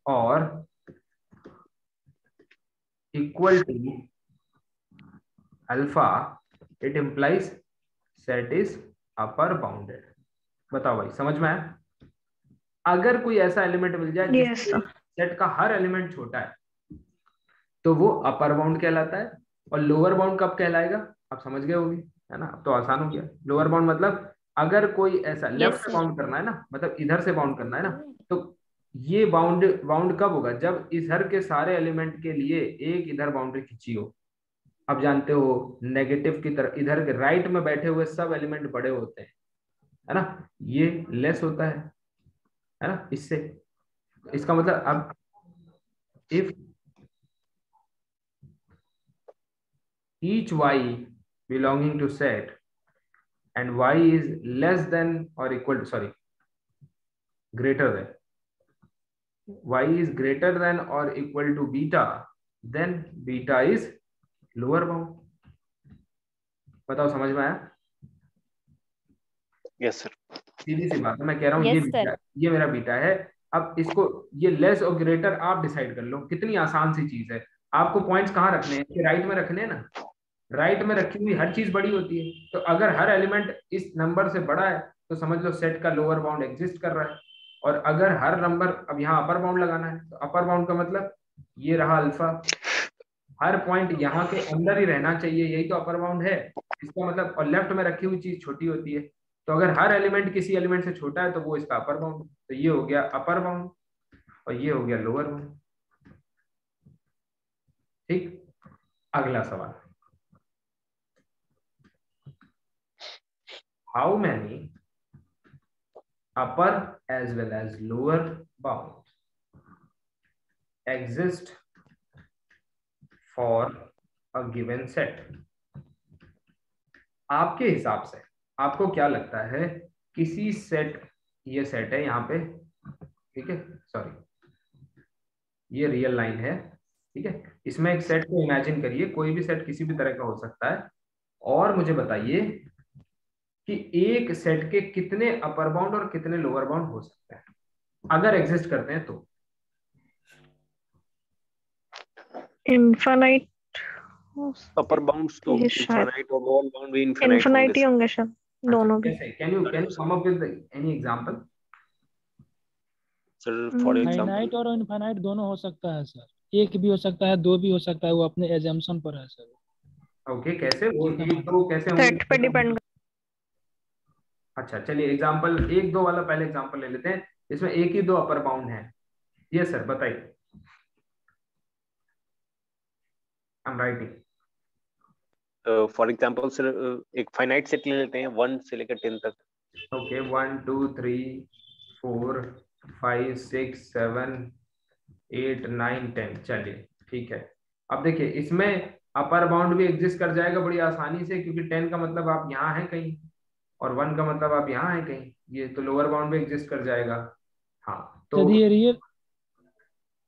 or equal to alpha, it implies set is upper bounded। बताओ भाई समझ में आया? अगर कोई ऐसा एलिमेंट मिल जाए जिससे सेट का हर एलिमेंट छोटा है तो वो अपर बाउंड कहलाता है। और लोअर बाउंड कब कहलाएगा? आप समझ गए होंगे है ना, अब तो आसान हो गया। लोअर बाउंड मतलब अगर कोई ऐसा लेफ्ट से बाउंड करना है ना, मतलब इधर से बाउंड करना है ना, तो ये बाउंड कब होगा? जब इधर के सारे एलिमेंट के लिए एक इधर बाउंड्री खींची हो। अब जानते हो नेगेटिव की तरफ इधर के राइट में बैठे हुए सब एलिमेंट बड़े होते हैं है ना, ये लेस होता है ना। इससे इसका मतलब अब if each y belonging to set and y is less than or equal to greater than y is greater than or equal to beta, then beta is lower bound। बताओ समझ में आया? Yes sir. सीधी सी बात है, मैं कह रहा हूँ Yes, ये मेरा बीटा है। अब इसको ये लेस और ग्रेटर आप डिसाइड कर लो, कितनी आसान सी चीज है। आपको पॉइंट्स कहाँ रखने हैं? कि राइट में रखने हैं ना, राइट में रखी हुई हर चीज बड़ी होती है। तो अगर हर एलिमेंट इस नंबर से बड़ा है तो समझ लो सेट का लोअर बाउंड एग्जिस्ट कर रहा है। और अगर हर नंबर, अब यहाँ अपर बाउंड लगाना है, तो अपर बाउंड का मतलब ये रहा अल्फा, हर पॉइंट यहाँ के अंदर ही रहना चाहिए, यही तो अपर बाउंड है इसका मतलब। और लेफ्ट में रखी हुई चीज छोटी होती है, तो अगर हर एलिमेंट किसी एलिमेंट से छोटा है तो वो इसका अपर बाउंड। तो ये हो गया अपर बाउंड और ये हो गया लोअर बाउंड। ठीक, अगला सवाल, how many upper as well as lower bounds exist for a given set? आपके हिसाब से आपको क्या लगता है किसी सेट, ये सेट है यहाँ पे, ठीक है, सॉरी ये रियल लाइन है, ठीक है, इसमें एक सेट को इमेजिन करिए, कोई भी सेट किसी भी तरह का हो सकता है, और मुझे बताइए कि एक सेट के कितने अपर बाउंड और कितने लोअर बाउंड हो सकते हैं अगर एग्जिस्ट करते हैं तो। इनफाइनाइट अपर बाउंड्स तो इनफाइनाइट और लोअर बाउंड भी इनफाइनाइट इनफाइनाइट ही होंगे होंगे शायद, दोनों भी। Can you come up with any example sir. For example finite और इनफाइनाइट दोनों हो सकता है सर, एक भी हो सकता है, दो भी हो सकता है, वो अपने एजम्पशन पर है सर। ओके, कैसे वो एक दो कैसे होंगे? सेट पे डिपेंड। अच्छा चलिए एग्जांपल, एक दो वाला पहले एग्जांपल ले लेते हैं, इसमें एक ही दो अपर बाउंड है। ये सर बताइए, I am writing. For example sir एक फाइनाइट सेट ले लेते हैं 1 से लेकर 10 तक। ओके 1 2 3 4 5 6 7 8 9 10, चलिए ठीक है। अब देखिए इसमें अपर बाउंड भी एग्जिस्ट कर जाएगा बड़ी आसानी से, क्योंकि 10 का मतलब आप यहाँ हैं कहीं और 1 का मतलब आप यहाँ हैं कहीं, ये तो लोअर बाउंड भी एग्जिस्ट कर जाएगा। हाँ तो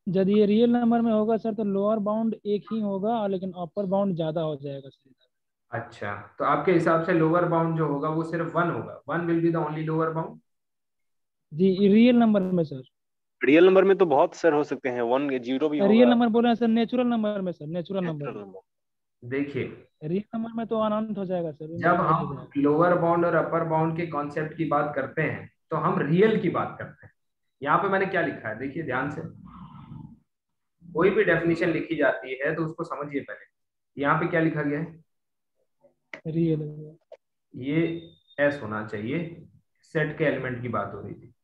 यदि ये रियल नंबर में होगा सर तो लोअर बाउंड एक ही होगा, लेकिन अपर बाउंड ज्यादा हो जाएगा सर। अच्छा, तो आपके हिसाब से लोअर बाउंड जो होगा वो सिर्फ 1 होगा, 1 will be the only lower bound? जी रियल नंबर में सर। रियल नंबर में तो बहुत सर हो सकते हैं, 1 0 भी होगा। रियल नंबर बोल रहे हैं सर, नेचुरल नंबर में सर, नेचुरल नंबर। देखिए रियल नंबर में तो अनंत हो जाएगा सर। जब हम लोअर बाउंड और अपर बाउंड के कॉन्सेप्ट की बात करते हैं तो हम रियल की बात करते हैं। यहाँ पे मैंने क्या लिखा है देखिए ध्यान से, कोई भी डेफिनेशन लिखी जाती है तो उसको समझिए पहले। यहाँ पे क्या लिखा गया है? रियल, ये एस होना चाहिए, सेट के एलिमेंट की बात हो रही थी,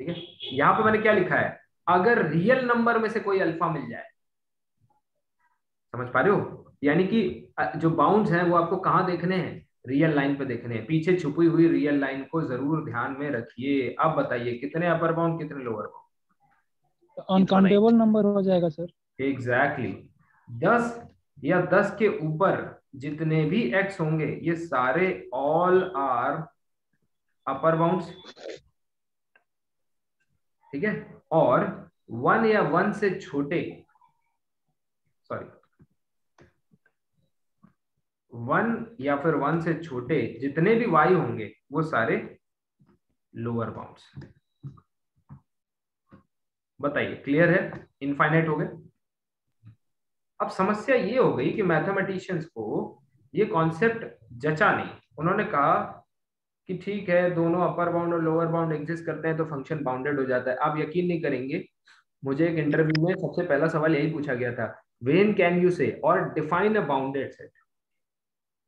ठीक है। यहाँ पे मैंने क्या लिखा है, अगर रियल नंबर में से कोई अल्फा मिल जाए, समझ पा रहे हो? यानी कि जो बाउंड्स हैं वो आपको कहाँ देखने हैं, रियल लाइन पे देखने हैं, पीछे छुपी हुई रियल लाइन को जरूर ध्यान में रखिए। अब बताइए कितने अपर बाउंड कितने लोअर बाउंड? अनकाउंटेबल नंबर हो जाएगा सर। एग्जैक्टली 10 या 10 के ऊपर जितने भी एक्स होंगे ये सारे ऑल आर अपर बाउंड्स, ठीक है। और 1 या 1 से छोटे, सॉरी 1 या फिर 1 से छोटे जितने भी y होंगे वो सारे लोअर बाउंड्स। बताइए क्लियर है? इनफाइनाइट हो गए। अब समस्या ये हो गई कि मैथमेटिशियंस को ये कॉन्सेप्ट जचा नहीं। उन्होंने कहा कि ठीक है दोनों अपर बाउंड और लोअर बाउंड एग्जिस्ट करते हैं तो फंक्शन बाउंडेड हो जाता है। आप यकीन नहीं करेंगे, मुझे एक इंटरव्यू में सबसे पहला सवाल यही पूछा गया था, व्हेन कैन यू से और डिफाइन अ बाउंडेड सेट।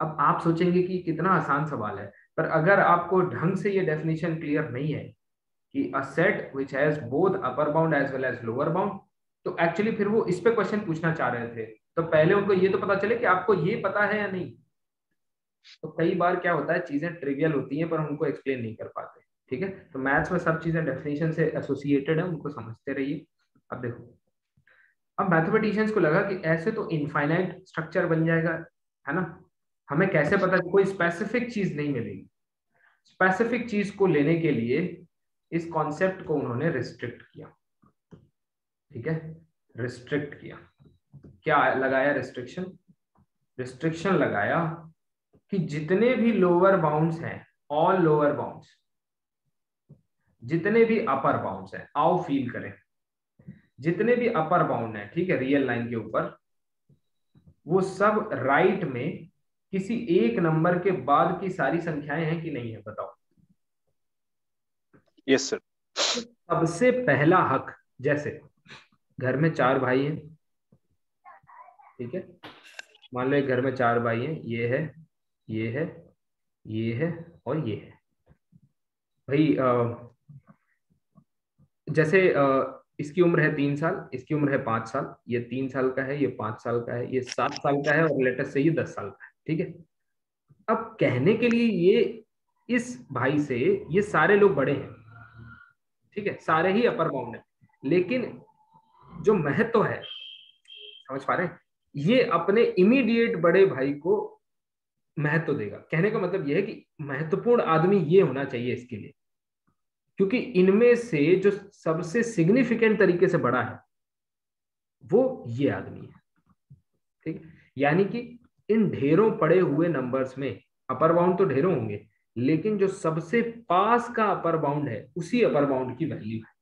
अब आप सोचेंगे कि कितना आसान सवाल है, पर अगर आपको ढंग से ये डेफिनेशन क्लियर नहीं है कि a set which has both upper bound as well as lower bound, तो एक्चुअली फिर वो इस पे क्वेश्चन पूछना चाह रहे थे। तो पहले उनको ये तो पता चले कि आपको ये पता है या नहीं। तो कई बार क्या होता है चीजें ट्रिवियल होती हैं पर हम उनको एक्सप्लेन नहीं कर पाते, ठीक है। तो मैथ्स में सब चीजें डेफिनेशन से एसोसिएटेड है, उनको समझते रहिए। अब देखो, अब मैथमेटिशियंस को लगा कि ऐसे तो इनफाइनाइट स्ट्रक्चर बन जाएगा, है ना, हमें कैसे पता, कोई स्पेसिफिक चीज नहीं मिलेगी। स्पेसिफिक चीज को लेने के लिए इस कॉन्सेप्ट को उन्होंने रिस्ट्रिक्ट किया, ठीक है, रिस्ट्रिक्ट किया। क्या लगाया रिस्ट्रिक्शन? रिस्ट्रिक्शन लगाया कि जितने भी लोअर बाउंड्स हैं, ऑल लोअर बाउंड्स, जितने भी अपर बाउंड्स हैं, आओ फील करें, जितने भी अपर बाउंड हैं, ठीक है, रियल लाइन के ऊपर, वो सब राइट में किसी एक नंबर के बाद की सारी संख्याएं हैं कि नहीं है, बताओ। Yes sir. सबसे पहला हक, जैसे घर में 4 भाई हैं, ठीक है, मान लो एक घर में 4 भाई हैं, ये है, ये है, ये है और ये है। भाई जैसे इसकी उम्र है 3 साल, इसकी उम्र है 5 साल, ये 3 साल का है, ये 5 साल का है, ये 7 साल का है और लेटेस्ट से ये 10 साल का है। ठीक है, अब कहने के लिए ये इस भाई से ये सारे लोग बड़े हैं, ठीक है, सारे ही अपर बाउंड है, लेकिन जो महत्व है, समझ पा रहे हैं, ये अपने इमीडिएट बड़े भाई को महत्व देगा। कहने का मतलब यह है कि महत्वपूर्ण आदमी ये होना चाहिए इसके लिए, क्योंकि इनमें से जो सबसे सिग्निफिकेंट तरीके से बड़ा है वो ये आदमी है। ठीक, यानी कि इन ढेरों पड़े हुए नंबर्स में अपर बाउंड तो ढेरों होंगे, लेकिन जो सबसे पास का अपर बाउंड है उसी अपर बाउंड की वैल्यू है।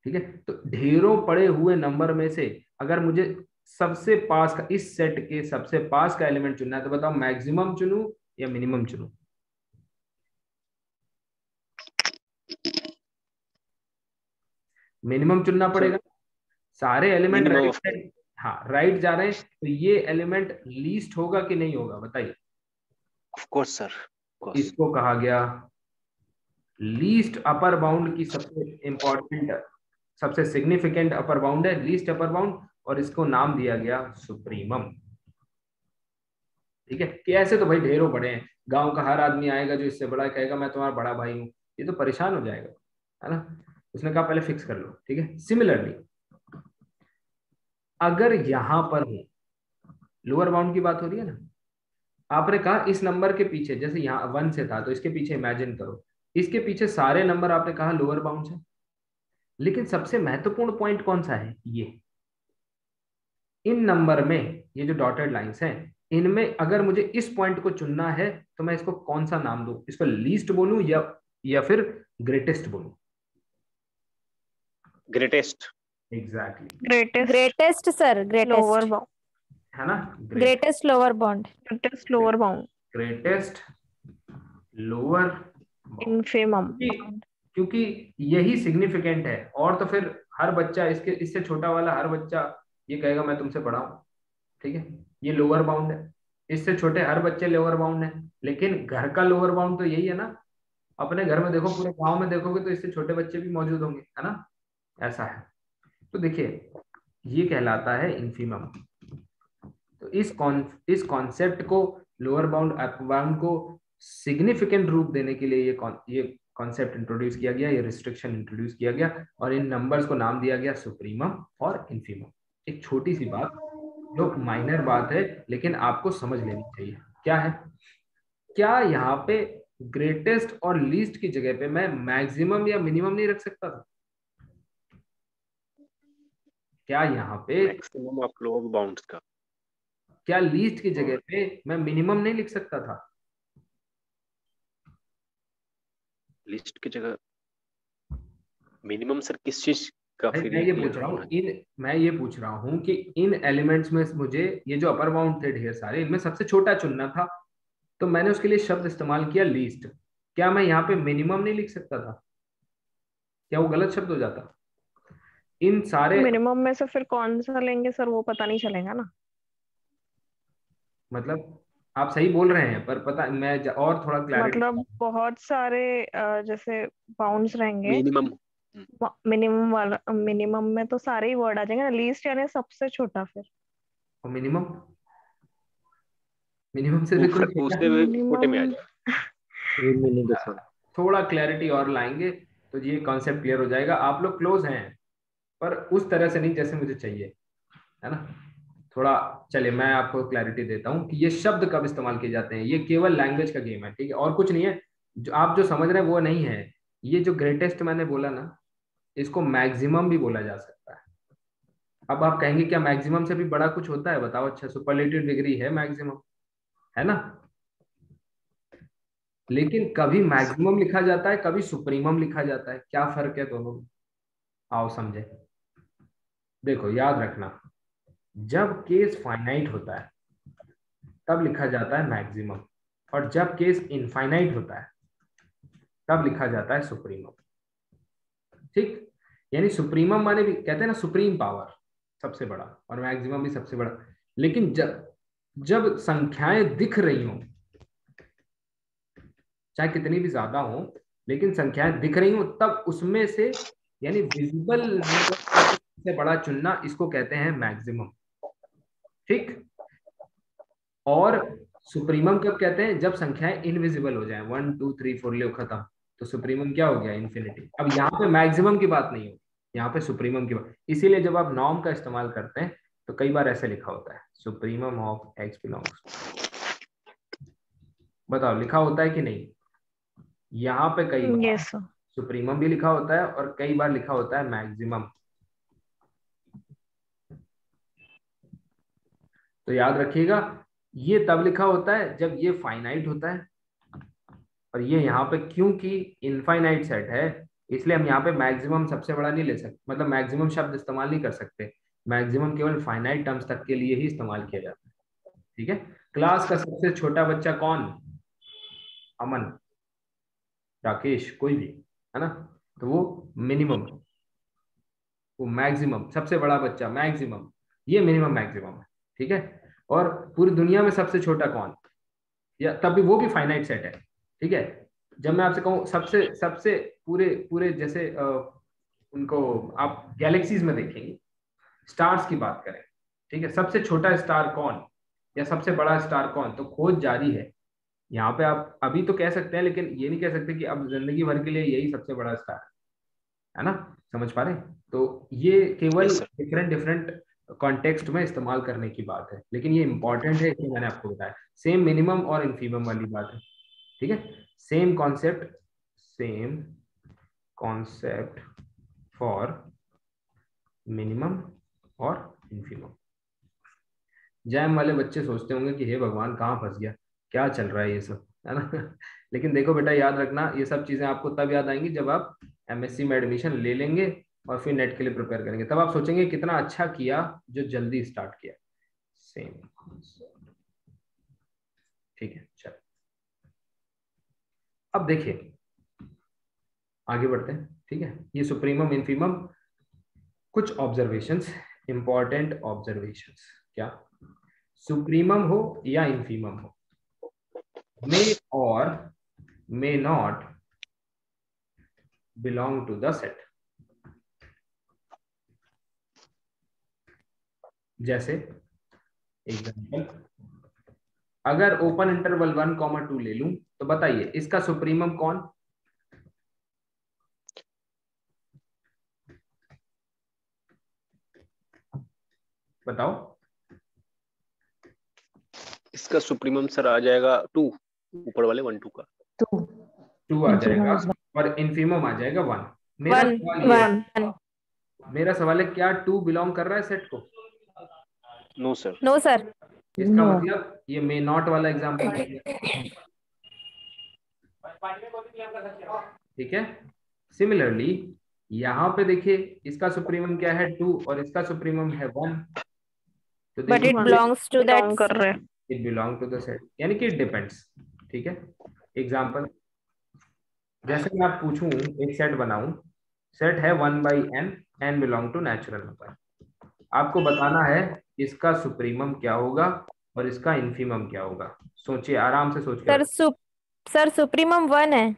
ठीक है, तो ढेरों पड़े हुए नंबर में से अगर मुझे सबसे पास का, इस सेट के सबसे पास का एलिमेंट चुनना है, तो बताओ मैक्सिमम चुनूं या मिनिमम चुनूं? मिनिमम चुनना पड़ेगा। सारे एलिमेंट राइट साइड, हाँ राइट जा रहे हैं, तो ये एलिमेंट लीस्ट होगा कि नहीं होगा बताइए? ऑफ कोर्स सर, इसको कहा गया लीस्ट अपर बाउंड की सबसे इंपॉर्टेंट, सबसे सिग्निफिकेंट अपर बाउंड है लीस्ट अपर बाउंड, और इसको नाम दिया गया सुप्रीमम। ठीक है, कि ऐसे तो भाई ढेरों बड़े हैं, गांव का हर आदमी आएगा जो इससे बड़ा कहेगा मैं तुम्हारा बड़ा भाई हूं, ये तो परेशान हो जाएगा, है ना। उसने कहा पहले फिक्स कर लो। ठीक है, सिमिलरली अगर यहां पर हूं, लोअर बाउंड की बात हो रही है ना, आपने कहा इस नंबर के पीछे, जैसे यहाँ 1 से था तो इसके पीछे इमेजिन करो, इसके पीछे सारे नंबर आपने कहा लोअर बाउंड है, लेकिन सबसे महत्वपूर्ण पॉइंट कौन सा है? ये इन नंबर में ये जो डॉटेड लाइंस हैं, इनमें अगर मुझे इस पॉइंट को चुनना है तो मैं इसको कौन सा नाम दूं? इसको लीस्ट बोलूं या फिर ग्रेटेस्ट बोलूं? Greatest. Exactly, greatest sir, lower greatest bound, है ना, greatest lower bound, greatest lower bound, greatest lower, infimum. क्योंकि यही सिग्निफिकेंट है। और तो फिर हर बच्चा इससे छोटा वाला हर बच्चा ये कहेगा मैं तुमसे बड़ा हूं। ठीक है, ये लोअर बाउंड है, इससे छोटे हर बच्चे लोअर बाउंड है, लेकिन घर का लोअर बाउंड तो यही है ना। अपने घर में देखो, पूरे गांव में देखोगे तो इससे छोटे बच्चे भी मौजूद होंगे, है ना, ऐसा है। तो देखिए ये कहलाता है इन्फीमम। तो इस कॉन्सेप्ट को, लोअर बाउंड अपर बाउंड को सिग्निफिकेंट रूप देने के लिए ये कॉन्सेप्ट इंट्रोड्यूस किया गया, ये रिस्ट्रिक्शन इंट्रोड्यूस किया गया, और इन नंबर्स को नाम दिया गया सुप्रीमम और इन्फीमम। एक छोटी सी बात, जो माइनर बात है लेकिन आपको समझ लेनी चाहिए, क्या है? क्या यहाँ पे ग्रेटेस्ट और लीस्ट की जगह पे मैं मैक्सिमम या मिनिमम नहीं रख सकता था? क्या यहाँ पे मैक्सिमम ऑफ लोअर बाउंड्स का, क्या लीस्ट की जगह पे मैं मिनिमम नहीं लिख सकता था? लिस्ट की जगह मिनिमम सर किस चीज का? फिर मैं ये पूछ रहा हूँ कि इन एलिमेंट्स में मुझे ये जो अपर बाउंड थे ढेर सारे, इनमें सबसे छोटा चुनना था, तो मैंने उसके लिए शब्द इस्तेमाल किया लीस्ट। क्या मैं यहाँ पे मिनिमम नहीं लिख सकता था? क्या वो गलत शब्द हो जाता? इन सारे मिनिमम में से फिर कौन सा लेंगे सर, वो पता नहीं चलेगा ना। मतलब आप सही बोल रहे हैं, पर पता मैं और थोड़ा क्लैरिटी, मतलब बहुत सारे जैसे बाउंड्स रहेंगे, मिनिमम मिनिमम वाला, मिनिमम में तो सारे ही वर्ड आ जाएंगे ना, लीस्ट यानी सबसे छोटा। फिर मिनिमम से भी कोई दूसरे छोटे में आ जाए। थोड़ा क्लैरिटी और लाएंगे तो ये कॉन्सेप्ट क्लियर हो जाएगा। आप लोग क्लोज हैं, पर उस तरह से नहीं जैसे मुझे चाहिए, है ना। थोड़ा चलिए मैं आपको क्लैरिटी देता हूँ कि ये शब्द कब इस्तेमाल किए जाते हैं। ये केवल लैंग्वेज का गेम है, ठीक है, और कुछ नहीं है। जो आप जो समझ रहे हैं वो नहीं है। ये जो ग्रेटेस्ट मैंने बोला ना, इसको मैक्सिमम भी बोला जा सकता है। अब आप कहेंगे क्या मैक्सिमम से भी बड़ा कुछ होता है? बताओ। अच्छा, सुपरलेटिव डिग्री है मैक्सिमम, है ना। लेकिन कभी मैक्सिमम लिखा जाता है, कभी सुप्रीमम लिखा जाता है। क्या फर्क है दोनों में? आओ समझे। देखो याद रखना, जब केस फाइनाइट होता है तब लिखा जाता है मैक्सिमम, और जब केस इनफाइनाइट होता है तब लिखा जाता है सुप्रीमम। ठीक, यानी सुप्रीमम माने भी कहते हैं ना सुप्रीम पावर, सबसे बड़ा, और मैक्सिमम भी सबसे बड़ा। लेकिन जब संख्याएं दिख रही हों, चाहे कितनी भी ज्यादा हो, लेकिन संख्याएं दिख रही हो, तब उसमें से यानी विजिबल नंबर से बड़ा चुनना, इसको कहते हैं मैक्सिमम। ठीक। और सुप्रीमम कब कहते हैं? जब संख्याएं इनविजिबल हो जाए, 1 2 3 4 ले खत्म, तो सुप्रीमम क्या हो गया? इन्फिनिटी। अब यहाँ पे मैक्सिमम की बात नहीं हो, यहाँ पे सुप्रीमम की बात। इसीलिए जब आप नॉर्म का इस्तेमाल करते हैं तो कई बार ऐसे लिखा होता है, सुप्रीमम ऑफ एक्स बिलोंग्स। बताओ लिखा होता है कि नहीं? यहाँ पे कई बार सुप्रीमम भी लिखा होता है और कई बार लिखा होता है मैक्सिमम। तो याद रखिएगा, ये तब लिखा होता है जब ये फाइनाइट होता है, और ये यहाँ पे क्योंकि इनफाइनाइट सेट है, इसलिए हम यहाँ पे मैक्सिमम सबसे बड़ा नहीं ले सकते, मतलब मैक्सिमम शब्द इस्तेमाल नहीं कर सकते। मैक्सिमम केवल फाइनाइट टर्म्स तक के लिए ही इस्तेमाल किया जाता है। ठीक है। क्लास का सबसे छोटा बच्चा कौन? अमन, राकेश, कोई भी, है ना? तो वो मिनिमम, वो मैक्सिमम, सबसे बड़ा बच्चा मैक्सिमम, ये मिनिमम मैक्सिमम है। ठीक है। और पूरी दुनिया में सबसे छोटा कौन? या तब भी वो भी फाइनाइट सेट है। ठीक है। जब मैं आपसे कहूँ सबसे सबसे पूरे पूरे जैसे उनको आप गैलेक्सीज में देखेंगे, स्टार्स की बात करें, ठीक है, सबसे छोटा स्टार कौन या सबसे बड़ा स्टार कौन? तो खोज जारी है। यहाँ पे आप अभी तो कह सकते हैं, लेकिन ये नहीं कह सकते कि अब जिंदगी भर के लिए यही सबसे बड़ा स्टार है ना? समझ पा रहे हैं? तो ये केवल डिफरेंट डिफरेंट कॉन्टेक्स्ट में इस्तेमाल करने की बात है, लेकिन ये इंपॉर्टेंट है, इसलिए मैंने आपको बताया। सेम मिनिमम और इनफीमम वाली बात है। ठीक है। सेम कॉन्सेप्ट फॉर मिनिमम और इनफीमम। जैम वाले बच्चे सोचते होंगे कि हे भगवान, कहाँ फंस गया, क्या चल रहा है ये सब, है ना? लेकिन देखो बेटा, याद रखना, ये सब चीजें आपको तब याद आएंगी जब आप एमएससी में एडमिशन ले लेंगे और फिर नेट के लिए प्रिपेयर करेंगे। तब आप सोचेंगे कितना अच्छा किया जो जल्दी स्टार्ट किया। सेम। ठीक है, चलो अब देखिए, आगे बढ़ते हैं। ठीक है। ये सुप्रीमम इनफीमम, कुछ ऑब्जर्वेशंस, इंपॉर्टेंट ऑब्जर्वेशंस। क्या? सुप्रीमम हो या इनफीमम हो, मे और may not belong to the set. जैसे एग्जाम्पल, अगर ओपन इंटरवल 1, 2 ले लूं, तो बताइए इसका सुप्रीमम कौन? बताओ। इसका सुप्रीमम सर आ जाएगा 2, ऊपर वाले 1 2 का 2 आ जाएगा, और इनफीमम आ जाएगा 1। मेरा सवाल है, क्या 2 बिलोंग कर रहा है सेट को? No sir. No sir. इसका मतलब ये मे नॉट वाला एग्जांपल है। ठीक है। सिमिलरली यहाँ पे देखिए, इसका सुप्रीमम क्या है? 2, और इसका सुप्रीमम है 1। तो but it belongs to that, कर रहे हैं। It belong to the set, यानी कि इट डिपेंड्स। ठीक है। एग्जांपल, जैसे मैं आप पूछूं, एक सेट बनाऊं, सेट है 1/n, n belong to natural number. आपको बताना है इसका सुप्रीमम क्या होगा और इसका इनफीमम क्या होगा। सोचिए, आराम से सोच के। सर सुप्रीमम 1 है।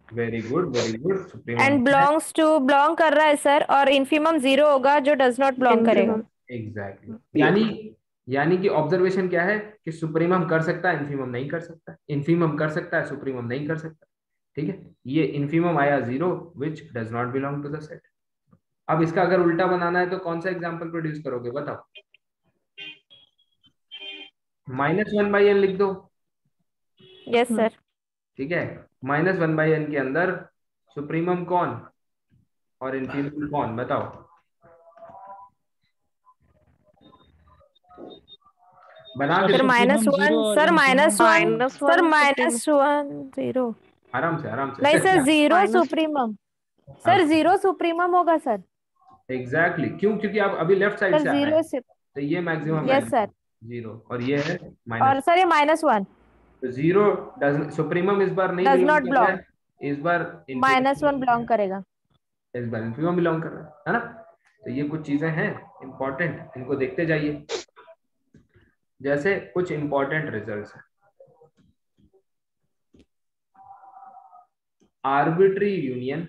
Very good, very good. Supremum and belong कर रहा है सर, और इनफीमम 0 होगा जो डज नॉट बिलोंग करेगा। एग्जैक्टली। यानी कि ऑब्जर्वेशन क्या है कि सुप्रीमम कर सकता है, इनफीमम नहीं कर सकता, इनफीमम कर सकता है, सुप्रीमम नहीं कर सकता। ठीक है। ये इनफीमम आया 0 which does not belong to the set. अब इसका अगर उल्टा बनाना है तो कौन सा एग्जांपल प्रोड्यूस करोगे? बताओ। -1/n लिख दो। Yes sir. ठीक है। -1/n के अंदर सुप्रीमम कौन और इनफीमम कौन? बताओ। बना के सर -1, सर -1, सर -1 0। आराम से, आराम से। नहीं सर, 0 सुप्रीमम, सर 0 सुप्रीमम होगा सर। एग्जैक्टली। क्यों? क्योंकि आप अभी लेफ्ट साइड से आ रहे हैं, तो ये मैक्सिमम है। Yes sir. 0, और ये है और सर ये -1, तो 0 सुप्रीमम इस बार नहीं डज बिलोंग नॉट कर रहा बिलोंग, है, इस बार -1 बिलोंग करेगा, इस बार इनफीमम बिलोंग कर रहा है ना? तो ये कुछ चीजें हैं इंपॉर्टेंट, इनको देखते जाइए। जैसे कुछ इंपॉर्टेंट रिजल्ट्स हैं, arbitrary union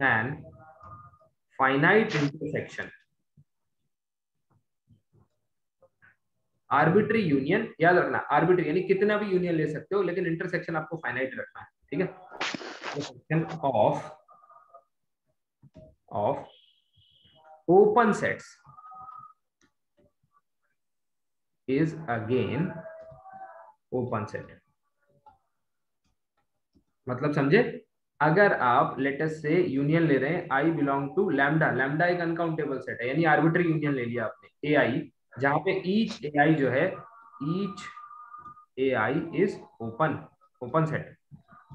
and finite intersection. Arbitrary union याद रखना, आर्बिट्री यानी कितना भी यूनियन ले सकते हो, लेकिन इंटरसेक्शन आपको फाइनाइट रखना है, ठीक है। Intersection of open sets is again open set. मतलब समझे, अगर आप लेटेस्ट से यूनियन ले रहे हैं I belong to lambda, lambda एक अनकाउंटेबल सेट है, यानी आर्बिट्री यूनियन ले लिया आपने ए आई, जहां पे ईच ए आई जो है, each A I is open set.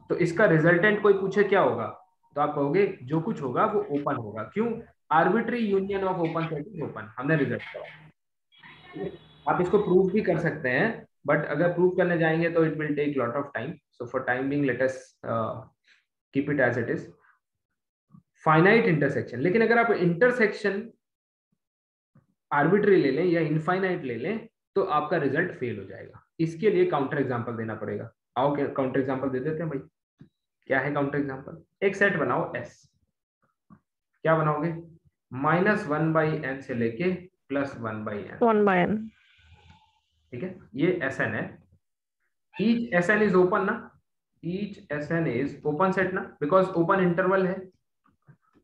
तो इसका रिजल्टेंट कोई पूछे क्या होगा, तो आप कहोगे जो कुछ होगा वो ओपन होगा। क्यों? Arbitrary union of open set is open, हमने रिजल्ट करा। आप इसको प्रूव भी कर सकते हैं, बट अगर प्रूव करने जाएंगे तो it will take lot of time, so for time being let us keep it as it is. Finite intersection, लेकिन अगर आप इंटरसेक्शन आर्बिट्री ले लें या इनफाइनाइट ले लें तो आपका रिजल्ट फेल हो जाएगा। इसके लिए काउंटर एग्जांपल देना पड़ेगा। आओ काउंटर एग्जांपल दे देते हैं भाई। क्या है काउंटर एग्जांपल? एक सेट बनाओ एस, क्या बनाओगे? -1/n से लेके +1/n, ठीक है, ये Sn है। ईच Sn इज ओपन ना, each Sn is open set ना, बिकॉज ओपन इंटरवल है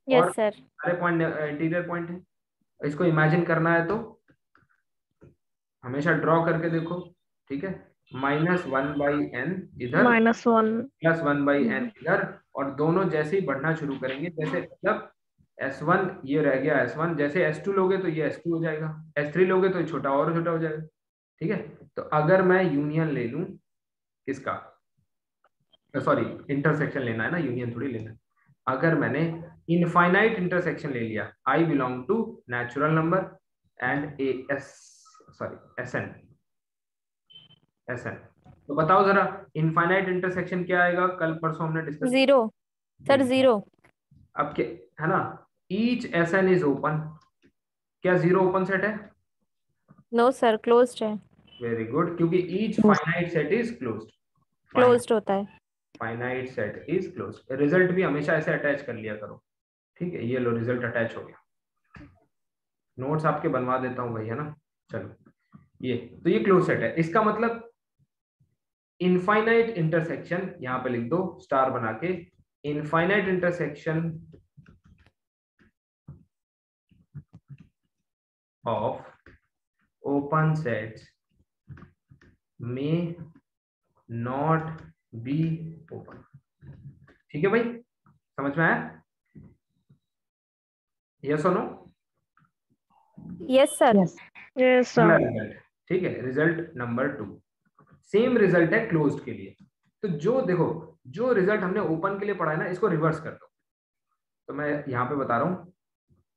और सारे पॉइंट इंटीरियर पॉइंट है। इसको इमेजिन करना है तो हमेशा ड्रॉ करके देखो, ठीक है। -1/n इधर, +1/n इधर, और दोनों जैसे ही बढ़ना शुरू करेंगे, जैसे मतलब S1 ये रह गया S1, जैसे S2 लोगे तो ये S2 हो जाएगा, S3 लोगे तो ये छोटा और छोटा हो जाएगा, ठीक है। तो अगर मैं यूनियन ले लूं किसका, सॉरी इंटरसेक्शन लेना है ना, यूनियन थोड़ी लेना है। अगर मैंने इनफाइनाइट इंटरसेक्शन ले लिया, I belong to natural number and Sn, तो बताओ जरा इनफाइनाइट इंटरसेक्शन क्या आएगा? कल परसों हमने डिस्कस, 0 सर, 0। अब क्या है ना, ईच Sn इज ओपन, क्या 0 ओपन सेट है? नो सर, क्लोज्ड है। वेरी गुड, क्योंकि each finite set is closed होता है। Finite set is closed. Result भी हमेशा ऐसे अटैच कर लिया करो, ठीक है। ये लो रिजल्ट अटैच हो गया, नोट्स आपके बनवा देता हूँ भाई, है ना। चलो ये तो ये क्लोज सेट है। इसका मतलब इनफाइनाइट इंटरसेक्शन, यहां पे लिख दो स्टार बना के, infinite intersection of open sets में नॉट बी ओपन। ठीक है भाई, समझ में आया? यस और no? Yes sir. Yes sir. Result, ठीक है, रिजल्ट नंबर 2 सेम रिजल्ट है क्लोज्ड के लिए। तो जो देखो, जो रिजल्ट हमने ओपन के लिए पढ़ा है ना, इसको रिवर्स कर दो। तो मैं यहां पे बता रहा हूं,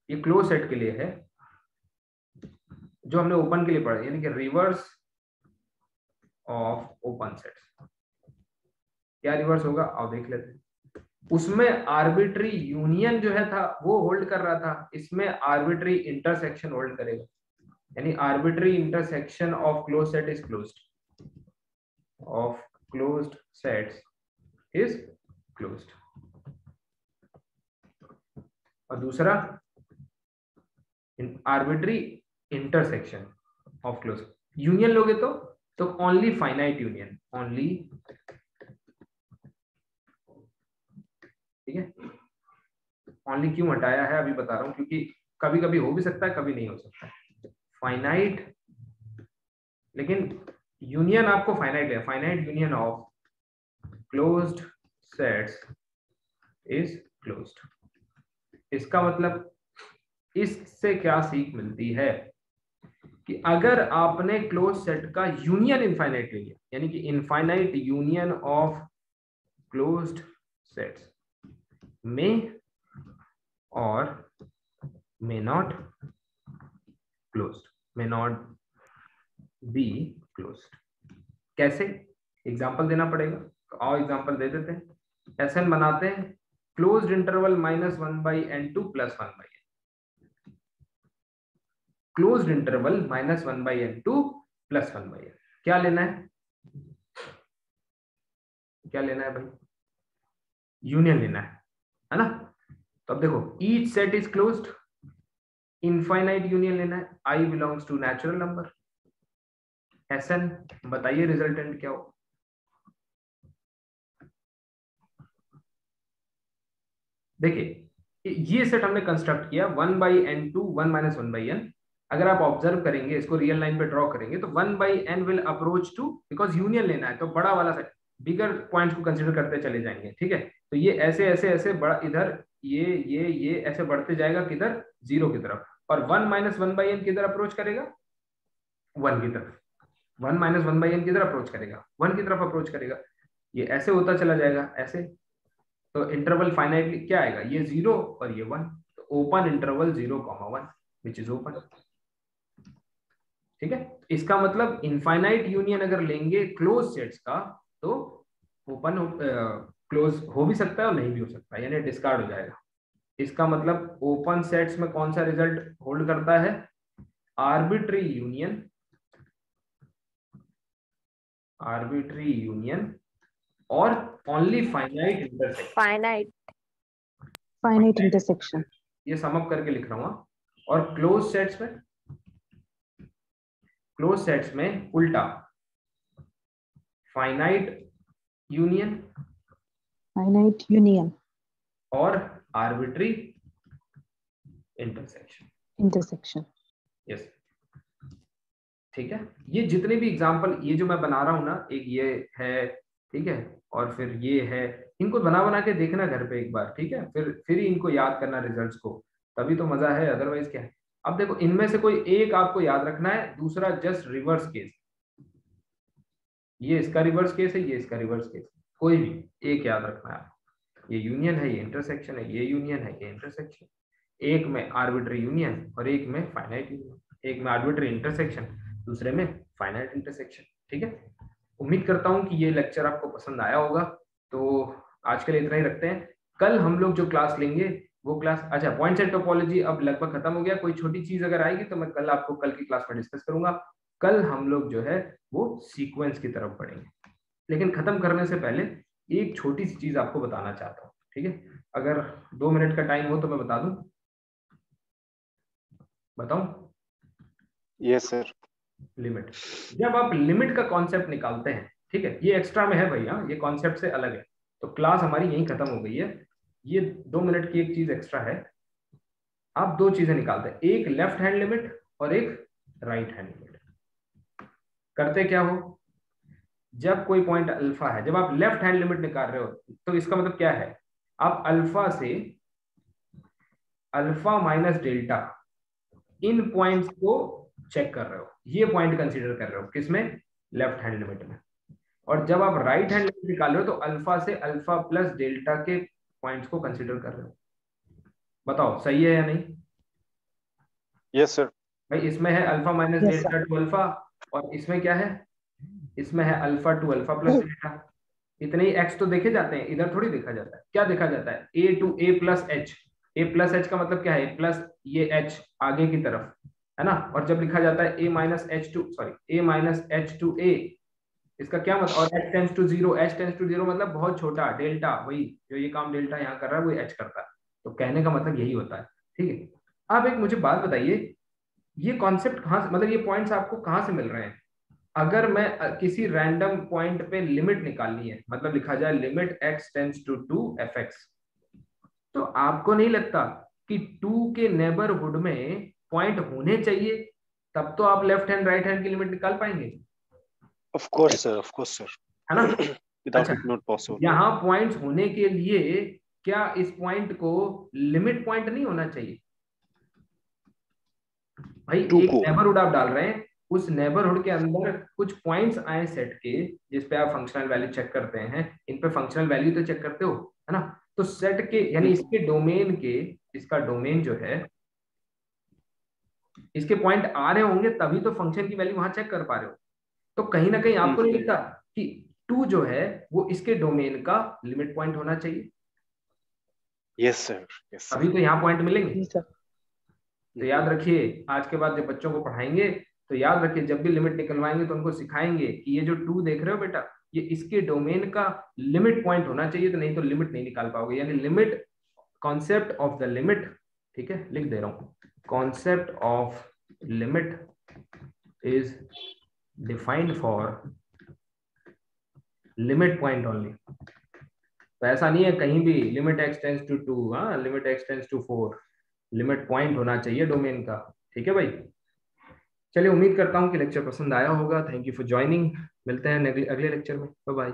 ये क्लोज सेट के लिए है, जो हमने ओपन के लिए पढ़ा, यानी कि रिवर्स ऑफ ओपन सेट्स। क्या रिवर्स होगा आओ देख लेते हैं। उसमें आर्बिट्री यूनियन जो है था वो होल्ड कर रहा था, इसमें आर्बिट्री इंटरसेक्शन होल्ड करेगा, यानी arbitrary intersection of close set is closed, of closed sets is closed। और दूसरा arbitrary intersection of close union लोगे तो ओनली फाइनाइट यूनियन, ओनली, ठीक है। ओनली क्यों हटाया है अभी बता रहा हूं, क्योंकि कभी कभी हो भी सकता है, कभी नहीं हो सकता है। फाइनाइट, लेकिन यूनियन आपको फाइनाइट है, finite union of closed sets is closed. इसका मतलब इससे क्या सीख मिलती है कि अगर आपने क्लोज सेट का यूनियन इनफाइनाइट ले लिया, यानी कि infinite union of closed sets में और may not closed, may not be closed. कैसे? एग्जांपल देना पड़ेगा, तो आओ एग्जांपल दे देते हैं। Sn बनाते हैं, closed interval -1/n2 + 1/n, closed interval -1/n2 + 1/n। क्या लेना है, क्या लेना है भाई, यूनियन लेना है ना। तो अब देखो each set is closed, infinite union लेना है, I belongs to natural number Sn। बताइए रिजल्टेंट क्या हो। देखिए ये सेट हमने कंस्ट्रक्ट किया 1/n2 1 - 1/n। अगर आप ऑब्जर्व करेंगे, इसको रियल लाइन पे ड्रॉ करेंगे, तो 1/n will approach to, because union लेना है तो बड़ा वाला सेट, बिगर पॉइंट्स को कंसीडर करते चले जाएंगे, ठीक है। तो ये ऐसे ऐसे ऐसे बड़ा, इधर ये ऐसे बढ़ते जाएगा किधर, 0 की तरफ। और 1 - 1/n किधर अप्रोच करेगा, 1 की तरफ। 1 - 1/n किधर अप्रोच करेगा, 1 की तरफ अप्रोच करेगा। ये ऐसे होता चला जाएगा ऐसे। तो इंटरवल फाइनाइटली क्या आएगा, ये 0 और ये 1, तो open interval 0, 1 which is open, ठीक है। इसका मतलब इनफाइनाइट यूनियन अगर लेंगे क्लोज सेट्स का, तो ओपन क्लोज हो भी सकता है और नहीं भी हो सकता, यानी डिस्कार्ड हो जाएगा। इसका मतलब ओपन सेट्स में कौन सा रिजल्ट होल्ड करता है, आर्बिट्री यूनियन और only finite intersection, finite intersection. ये सम अप करके लिख रहा हूं। और क्लोज सेट्स में उल्टा, फाइनाइट यूनियन और आर्बिट्री इंटरसेक्शन। यस, ठीक है। ये जितने भी एग्जांपल ये जो मैं बना रहा हूं ना, एक ये है, ठीक है, और फिर ये है, इनको बना के देखना घर पे एक बार, ठीक है। फिर ही इनको याद करना रिजल्ट्स को, तभी तो मजा है, अदरवाइज क्या है। अब देखो इनमें से कोई एक आपको याद रखना है, दूसरा जस्ट रिवर्स केस। ये इसका रिवर्स केस है, ये इसका रिवर्स केस, कोई भी एक याद रखना है। ये यूनियन है, ये इंटरसेक्शन है, ये यूनियन है, ये इंटरसेक्शन। एक में आर्बिट्री यूनियन और एक में फाइनाइट यूनियन, एक में आर्बिट्री इंटरसेक्शन, दूसरे में फाइनाइट इंटरसेक्शन, ठीक है। उम्मीद करता हूं कि ये लेक्चर आपको पसंद आया होगा। तो आज के लिए इतना ही रखते हैं। कल हम लोग जो क्लास लेंगे वो क्लास, अच्छा, पॉइंट्स एंड टोपोलॉजी अब लगभग खत्म हो गया। कोई छोटी चीज अगर आएगी तो मैं कल आपको कल की क्लास में डिस्कस करूंगा। कल हम लोग जो है वो सीक्वेंस की तरफ बढ़ेंगे, लेकिन खत्म करने से पहले एक छोटी सी चीज आपको बताना चाहता हूँ, ठीक है। अगर 2 मिनट का टाइम हो तो मैं बता दूं, बताऊं? Yes sir. लिमिट, जब आप लिमिट का कॉन्सेप्ट निकालते हैं, ठीक है, ये एक्स्ट्रा में है भैया, ये कॉन्सेप्ट से अलग है। तो क्लास हमारी यहीं खत्म हो गई है। ये 2 मिनट की एक चीज एक्स्ट्रा है। आप 2 चीजें निकालते हैं, एक लेफ्ट हैंड लिमिट और एक राइट हैंड लिमिट। करते क्या हो, जब कोई पॉइंट अल्फा है, जब आप लेफ्ट हैंड लिमिट निकाल रहे हो, तो इसका मतलब क्या है, आप अल्फा से अल्फा माइनस डेल्टा इन पॉइंट्स को चेक कर रहे हो, ये पॉइंट कंसीडर कर रहे हो, किसमें, लेफ्ट हैंड लिमिट में। और जब आप राइट हैंड लिमिट निकाल रहे हो तो अल्फा से अल्फा प्लस डेल्टा के पॉइंट्स को कंसीडर कर रहे हो। बताओ सही है या नहीं? Yes sir. भाई इसमें है alpha minus delta two alpha, और इसमें क्या है, इसमें है alpha two alpha plus delta. इतने ही एक्स तो देखे जाते हैं, इधर थोड़ी देखा जाता है। क्या देखा जाता है, a to a plus h. A plus h का मतलब क्या है, प्लस ये एच आगे की तरफ है ना। और जब लिखा जाता है a minus h to a, इसका क्या मतलब, और h tends to zero, h tends to zero मतलब बहुत छोटा, डेल्टा, वही जो ये काम डेल्टा यहाँ कर रहा है वो एच करता है। तो कहने का मतलब यही होता है, ठीक है। अब एक मुझे बात बताइए, ये कॉन्सेप्ट कहाँ से, मतलब ये पॉइंट्स आपको कहाँ से मिल रहे हैं? अगर मैं किसी रैंडम पॉइंट पे लिमिट निकालनी है, मतलब लिखा जाए limit x tense to 2f(x), तो आपको नहीं लगता कि 2 के नेबरहुड में पॉइंट होने चाहिए, तब तो आप लेफ्ट हैंड राइट हैंड की लिमिट निकाल पाएंगे? ऑफ कोर्स सर, है ना। Without it not possible. यहाँ पॉइंट्स होने के लिए क्या इस पॉइंट को लिमिट पॉइंट नहीं होना चाहिए? भाई एक नेबरहुड आप डाल रहे हैं, उस नेबरहुड के अंदर कुछ पॉइंट्स आए सेट के, जिस पे आप फंक्शनल वैल्यू चेक करते हैं, इन पे फंक्शनल वैल्यू तो चेक करते हो, है ना। तो सेट के, यानी इसके डोमेन के, इसका डोमेन जो है, इसके पॉइंट आ रहे होंगे तभी तो फंक्शन की वैल्यू वहां चेक कर पा रहे हो। तो कहीं ना कहीं आपको नहीं लगता कि 2 जो है वो इसके डोमेन का लिमिट पॉइंट होना चाहिए? यस सर, यस अभी तो यहाँ पॉइंट मिलेंगे। जी सर। तो याद रखिए, आज के बाद जब बच्चों को पढ़ाएंगे तो याद रखिए, जब भी लिमिट निकलवाएंगे तो उनको सिखाएंगे कि ये जो 2 देख रहे हो बेटा, ये इसके डोमेन का लिमिट पॉइंट होना चाहिए, तो नहीं तो लिमिट नहीं निकाल पाओगे। यानी limit, concept of the limit, ठीक है, लिख दे रहा हूं, concept of limit is defined for limit point only. तो ऐसा नहीं है कहीं भी लिमिट एक्स टेंस टू 2, हाँ, limit x tends to 4, limit point होना चाहिए डोमेन का। ठीक है भाई, चलिए उम्मीद करता हूँ कि लेक्चर पसंद आया होगा। थैंक यू फॉर ज्वाइनिंग, मिलते हैं अगले लेक्चर में, बाय बाय।